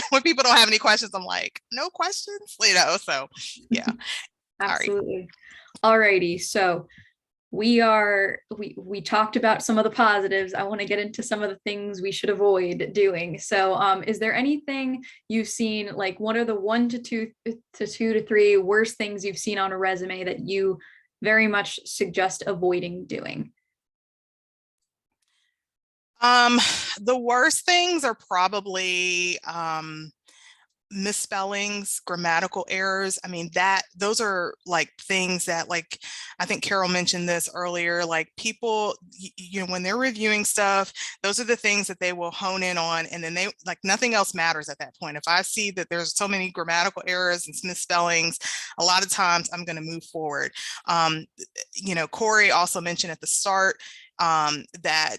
when people don't have any questions, I'm like, no questions, so yeah. Absolutely. All righty. So we talked about some of the positives. I want to get into some of the things we should avoid doing. So is there anything you've seen, like what are the 1 to 2 to 3 worst things you've seen on a resume that you very much suggest avoiding doing? The worst things are probably misspellings, grammatical errors. I mean, those are like things that, like, I think Carol mentioned this earlier, like people, when they're reviewing stuff, those are the things that they will hone in on. And then nothing else matters at that point. If I see that there's so many grammatical errors and misspellings, a lot of times I'm going to move forward. Corey also mentioned at the start that,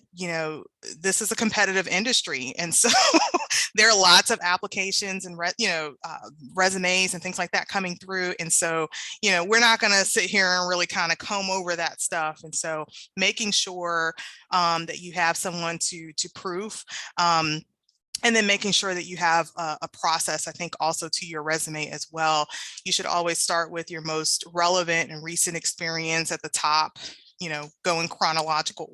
this is a competitive industry. And so there are lots of applications and, resumes and things like that coming through. And so, we're not going to sit here and really kind of comb over that stuff. And so making sure that you have someone to proof, and then making sure that you have a process, I think, also to your resume as well. You should always start with your most relevant and recent experience at the top, go in chronological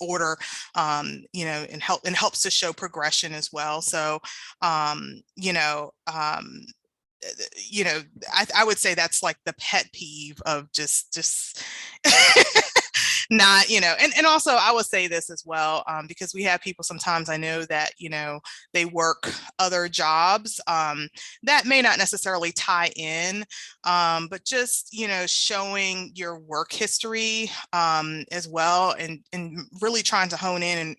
order, and helps to show progression as well. So, I would say that's like the pet peeve of just not, and also I will say this as well, because we have people sometimes, I know that, they work other jobs that may not necessarily tie in, but just, showing your work history as well, and really trying to hone in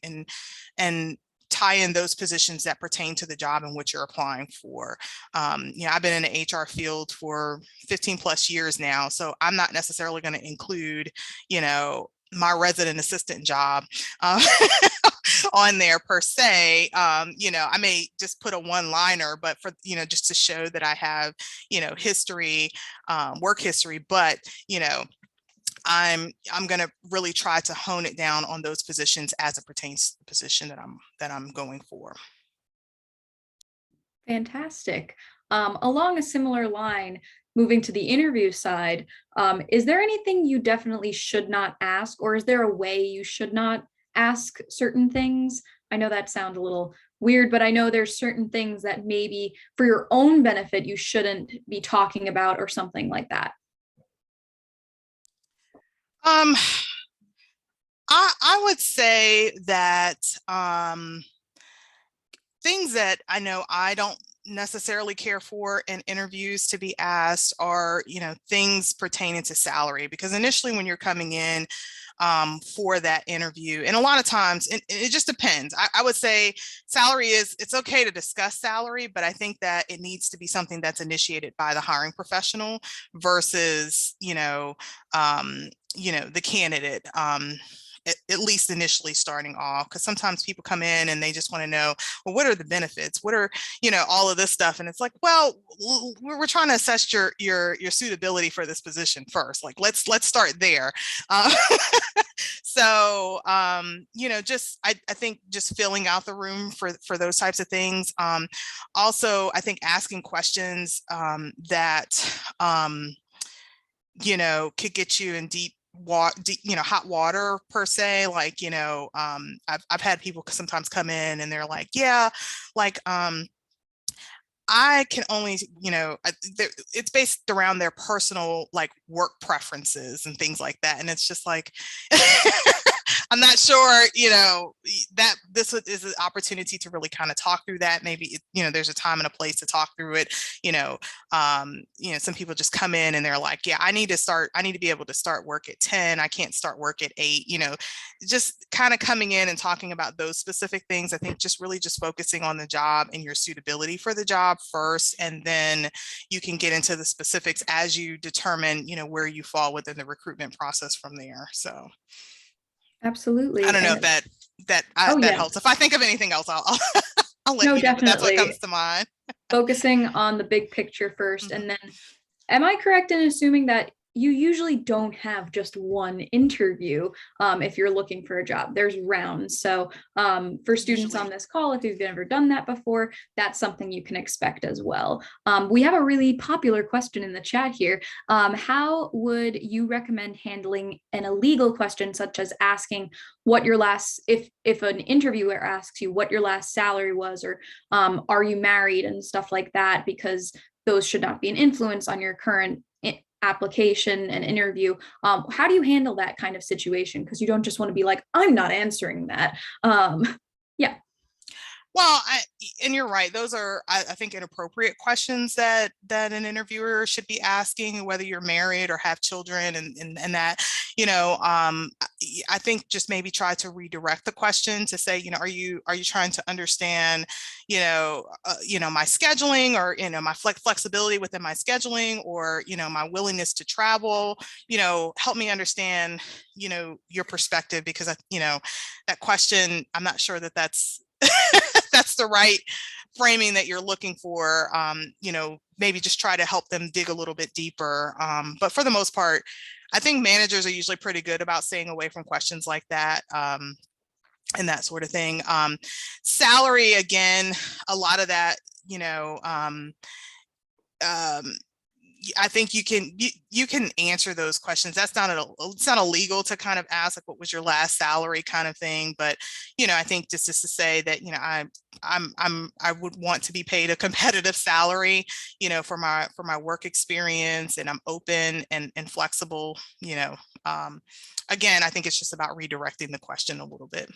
and tie in those positions that pertain to the job in which you're applying for. I've been in the HR field for 15 plus years now, so I'm not necessarily going to include, my resident assistant job on there per se. I may just put a one-liner, but for, just to show that I have, history, work history, but, I'm going to really try to hone it down on those positions as it pertains to the position that I'm going for. Fantastic. Along a similar line, moving to the interview side, is there anything you definitely should not ask, or is there a way you should not ask certain things? I know that sounds a little weird, but I know there's certain things that maybe for your own benefit you shouldn't be talking about or something like that. I would say that things that I know I don't necessarily care for in interviews to be asked are, things pertaining to salary, because initially when you're coming in for that interview, and a lot of times it just depends. I would say salary it's okay to discuss salary, but I think that it needs to be something that's initiated by the hiring professional versus, the candidate. At least initially starting off, because sometimes people come in and they just want to know, well, what are the benefits? What are, all of this stuff? And it's like, well, we're trying to assess your suitability for this position first. Like, let's start there. So, just, I think just filling out the room for those types of things. Also, I think asking questions that, could get you in hot water per se. Like, I've had people sometimes come in and they're like, yeah, like, I can only, it's based around their personal like work preferences and things like that. And it's just like, I'm not sure, that this is an opportunity to really kind of talk through that. Maybe, there's a time and a place to talk through it. Some people just come in and they're like, yeah, I need to be able to start work at 10. I can't start work at 8, just kind of coming in and talking about those specific things. I think just really just focusing on the job and your suitability for the job first, and then you can get into the specifics as you determine, where you fall within the recruitment process from there. So. Absolutely. I don't know if that Oh, that yeah. helps. If I think of anything else, I'll I'll let No, you know, but that's what definitely. comes to mind. Focusing on the big picture first, Mhm. and then am I correct in assuming that you usually don't have just one interview if you're looking for a job? There's rounds. So for students on Usually. this call, if you've never done that before, that's something you can expect as well. We have a really popular question in the chat here. How would you recommend handling an illegal question, such as asking what your last, if an interviewer asks you what your last salary was, or are you married and stuff like that, because those should not be an influence on your current application and interview. How do you handle that kind of situation? Because you don't just want to be like, I'm not answering that. Yeah. Well, and you're right. Those are, I think, inappropriate questions that an interviewer should be asking, whether you're married or have children, and that, I think just maybe try to redirect the question to say, are you trying to understand, my scheduling, or my flexibility within my scheduling, or my willingness to travel. Help me understand, your perspective, because that question, I'm not sure that that's that's the right framing that you're looking for. Maybe just try to help them dig a little bit deeper. But for the most part, I think managers are usually pretty good about staying away from questions like that. And that sort of thing. Salary, again, a lot of that, I think you can answer those questions. That's it's not illegal to kind of ask, like, what was your last salary, kind of thing. But I think just to say that I would want to be paid a competitive salary, for my work experience, and I'm open and flexible. Again, I think it's just about redirecting the question a little bit.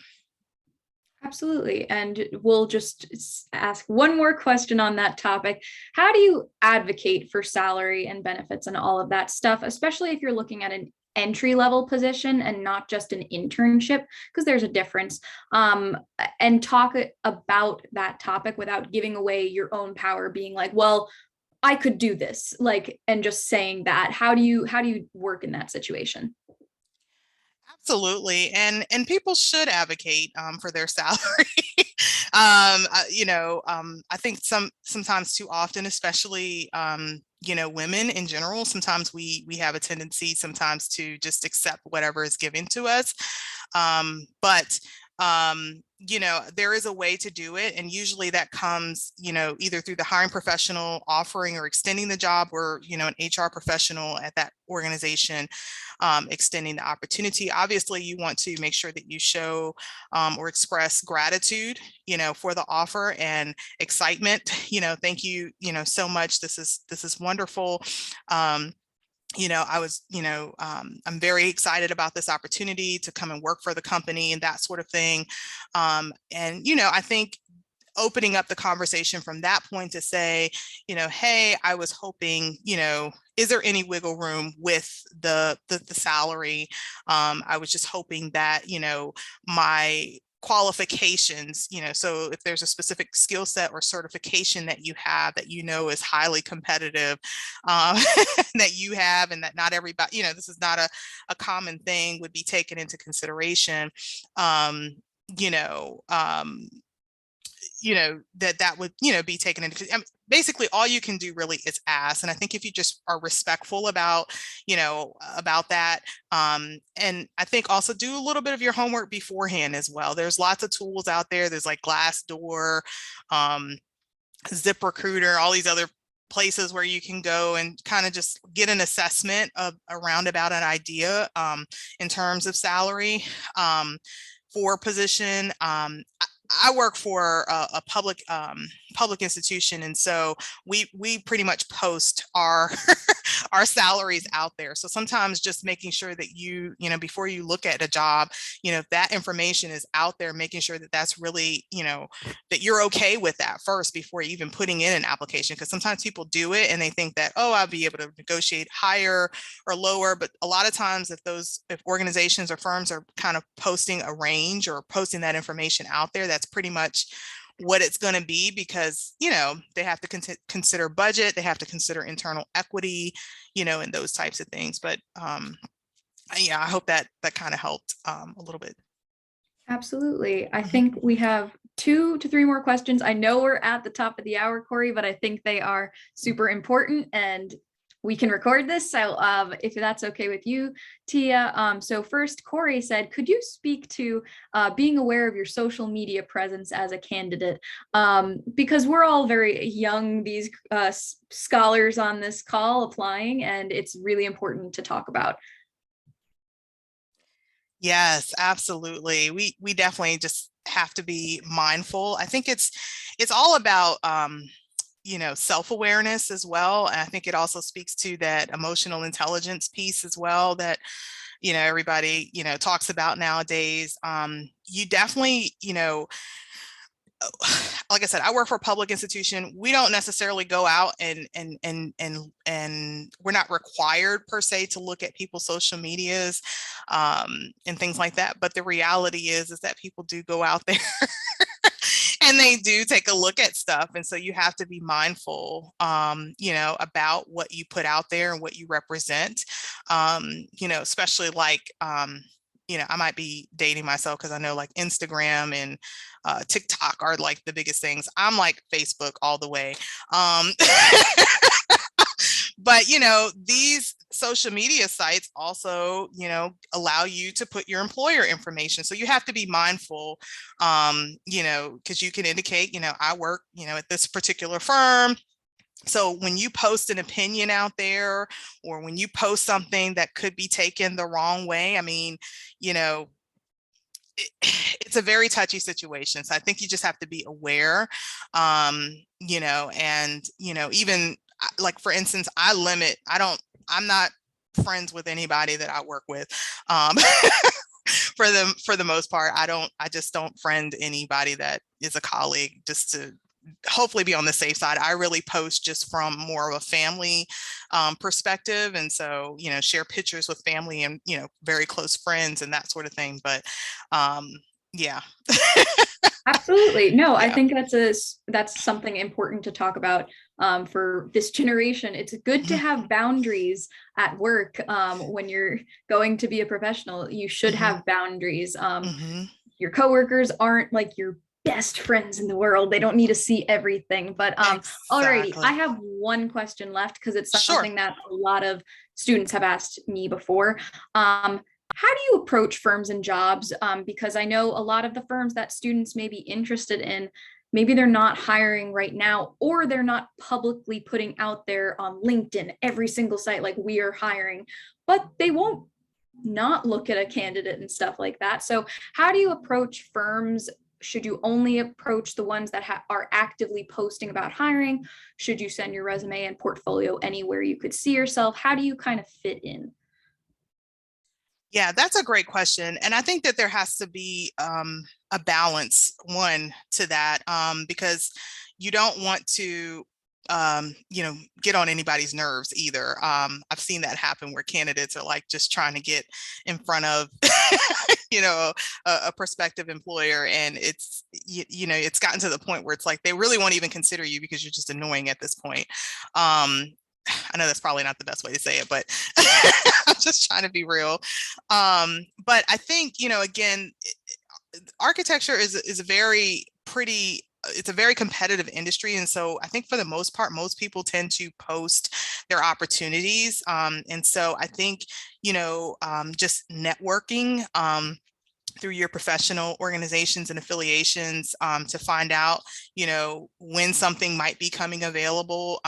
Absolutely. And we'll just ask one more question on that topic. How do you advocate for salary and benefits and all of that stuff, especially if you're looking at an entry-level position and not just an internship, because there's a difference, and talk about that topic without giving away your own power, being like, well, I could do this, and just saying that. How do you work in that situation? Absolutely, and people should advocate for their salary. I think sometimes too often, especially women in general, sometimes we have a tendency sometimes to just accept whatever is given to us. But there is a way to do it, and usually that comes either through the hiring professional offering or extending the job, or an HR professional at that organization extending the opportunity. Obviously, you want to make sure that you show or express gratitude for the offer and excitement. Thank you so much. This is wonderful. I'm very excited about this opportunity to come and work for the company, and that sort of thing. I think opening up the conversation from that point to say, hey, I was hoping, is there any wiggle room with the salary? I was just hoping that, my qualifications, so if there's a specific skill set or certification that you have that is highly competitive, that you have, and that not everybody, this is not a common thing, would be taken into consideration. That would be taken into, basically all you can do really is ask. And I think if you just are respectful about that, and I think also do a little bit of your homework beforehand as well. There's lots of tools out there. There's like Glassdoor, ZipRecruiter, all these other places where you can go and kind of just get an assessment of around about an idea in terms of salary for a position. I work for a public institution, and so we pretty much post our our salaries out there. So sometimes just making sure that before you look at a job, if that information is out there, making sure that that's really that you're okay with that first before even putting in an application. Because sometimes people do it and they think that, oh, I'll be able to negotiate higher or lower. But a lot of times if organizations or firms are kind of posting a range or posting that information out there, that's pretty much what it's going to be, because they have to consider budget, they have to consider internal equity, and those types of things. But yeah, I hope that kind of helped a little bit. Absolutely. I think we have 2 to 3 more questions. I know we're at the top of the hour, Corey, but I think they are super important and we can record this. So if that's okay with you, Tia. So first, Corey said, could you speak to being aware of your social media presence as a candidate? Because we're all very young, these scholars on this call applying, and it's really important to talk about. Yes, absolutely. We definitely just have to be mindful. I think it's all about self-awareness as well. And I think it also speaks to that emotional intelligence piece as well that everybody talks about nowadays. You definitely, like I said, I work for a public institution. We don't necessarily go out and we're not required per se to look at people's social medias and things like that. But the reality is that people do go out there and they do take a look at stuff. And so you have to be mindful, about what you put out there and what you represent, especially like, I might be dating myself because I know like Instagram and TikTok are like the biggest things. I'm like Facebook all the way. But, these social media sites also, allow you to put your employer information. So you have to be mindful, because you can indicate, I work, at this particular firm. So when you post an opinion out there, or when you post something that could be taken the wrong way, I mean, it's a very touchy situation. So I think you just have to be aware, and, even like, for instance, I'm not friends with anybody that I work with. For the most part, I just don't friend anybody that is a colleague, just to hopefully be on the safe side. I really post just from more of a family perspective. And so, share pictures with family and, very close friends and that sort of thing. But yeah. Absolutely. No, I Yeah. think that's something important to talk about for this generation. It's good to have boundaries at work. When you're going to be a professional, you should have boundaries. Your coworkers aren't like your best friends in the world. They don't need to see everything. But alrighty, I have one question left because it's something that a lot of students have asked me before. How do you approach firms and jobs? Because I know a lot of the firms that students may be interested in, maybe they're not hiring right now, or they're not publicly putting out there on LinkedIn, every single site, like we are hiring, but they won't not look at a candidate and stuff like that. So how do you approach firms? Should you only approach the ones that are actively posting about hiring? Should you send your resume and portfolio anywhere you could see yourself? How do you kind of fit in? Yeah, that's a great question. And I think that there has to be a balance, to that, because you don't want to, get on anybody's nerves either. I've seen that happen where candidates are like just trying to get in front of, a prospective employer. And it's, it's gotten to the point where it's like, they really won't even consider you because you're just annoying at this point. I know that's probably not the best way to say it, but I'm just trying to be real. But I think, again, architecture is a very it's a very competitive industry. And so I think for the most part, most people tend to post their opportunities. And so I think, just networking, through your professional organizations and affiliations, to find out, when something might be coming available.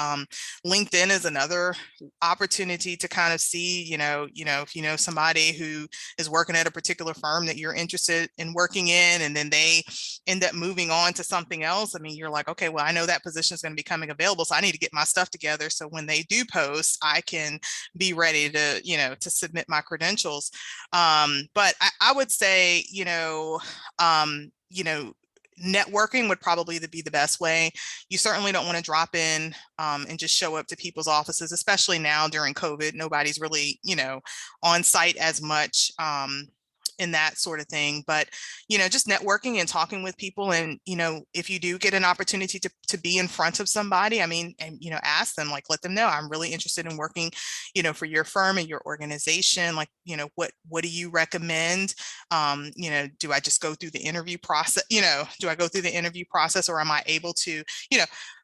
LinkedIn is another opportunity to kind of see, if you know somebody who is working at a particular firm that you're interested in working in, and then they end up moving on to something else. I mean, you're like, okay, well, I know that position is going to be coming available, so I need to get my stuff together. So when they do post, I can be ready to, to submit my credentials. But I would say, networking would probably be the best way. You certainly don't want to drop in and just show up to people's offices, especially now during COVID. Nobody's really, on site as much. in that sort of thing. But, just networking and talking with people. And, if you do get an opportunity to be in front of somebody, I mean, and, ask them, like, let them know I'm really interested in working, for your firm and your organization. Like, what do you recommend? Do I just go through the interview process? Do I go through the interview process, or am I able to,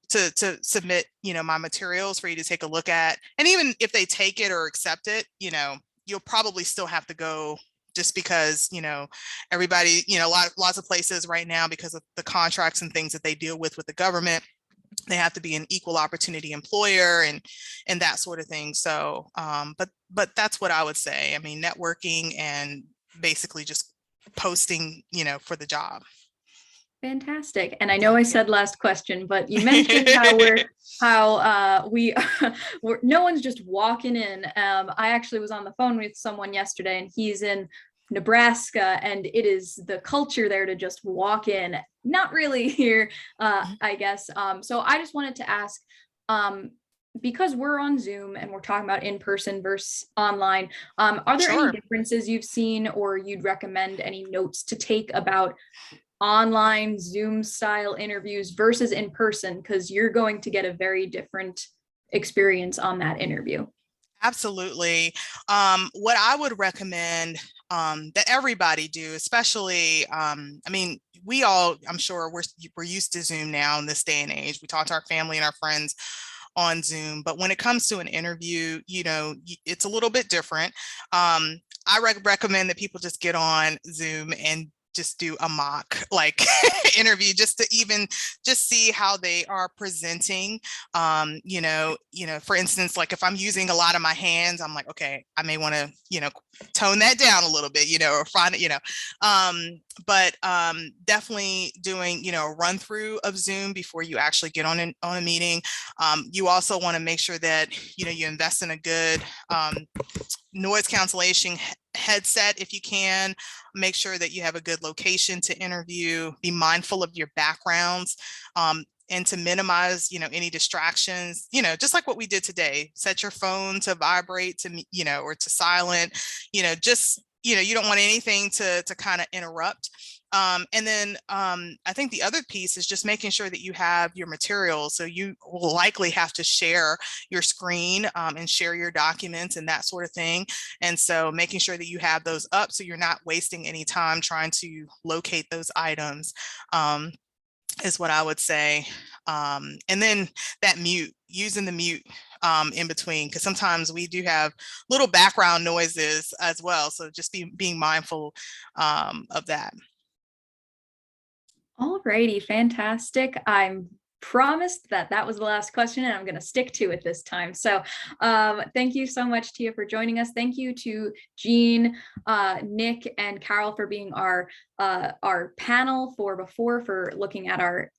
to submit, my materials for you to take a look at? And even if they take it or accept it, you'll probably still have to go, just because, everybody, lots of places right now, because of the contracts and things that they deal with the government, they have to be an equal opportunity employer and that sort of thing. So, but that's what I would say. I mean, networking and basically just posting, for the job. Fantastic. And I know I said last question, but you mentioned how no one's just walking in. I actually was on the phone with someone yesterday, and he's in Nebraska, and it is the culture there to just walk in. Not really here, I guess. So I just wanted to ask, because we're on Zoom and we're talking about in-person versus online, are there any differences you've seen, or you'd recommend any notes to take about online Zoom style interviews versus in person? Because you're going to get a very different experience on that interview. Absolutely. What I would recommend that everybody do, especially, I mean, we all, I'm sure we're used to Zoom now in this day and age. We talk to our family and our friends on Zoom, but when it comes to an interview, it's a little bit different. I recommend that people just get on Zoom and just do a mock interview, just to even just see how they are presenting. For instance, like if I'm using a lot of my hands, I'm like, okay, I may want to, tone that down a little bit, or find it, but definitely doing, a run through of Zoom before you actually get on a meeting. You also want to make sure that, you invest in a good noise cancellation headset if you can. Make sure that you have a good location to interview. Be mindful of your backgrounds, and to minimize, any distractions, just like what we did today. Set your phone to vibrate, to, or to silent, just, you don't want anything to kind of interrupt. And then I think the other piece is just making sure that you have your materials. So you will likely have to share your screen and share your documents and that sort of thing. And so making sure that you have those up so you're not wasting any time trying to locate those items is what I would say. And then that mute, using the mute in between, because sometimes we do have little background noises as well. So just being mindful of that. All righty, fantastic. I'm promised that was the last question, and I'm going to stick to it this time. So thank you so much, Tia, for joining us. Thank you to Jean, Nick, and Carol for being our panel for looking at our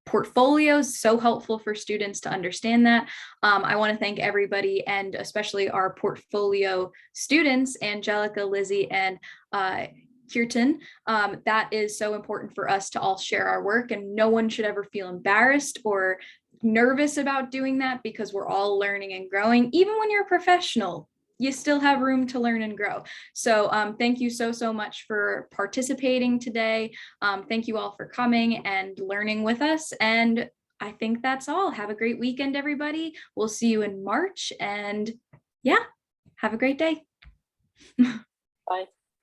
portfolios. So helpful for students to understand that. I want to thank everybody, and especially our portfolio students, Angelica, Lizzy, and Kirtan. That is so important for us to all share our work, and no one should ever feel embarrassed or nervous about doing that, because we're all learning and growing. Even when you're a professional, you still have room to learn and grow. So thank you so much for participating today. Thank you all for coming and learning with us. And I think that's all. Have a great weekend, everybody. We'll see you in March, and yeah, have a great day. Bye.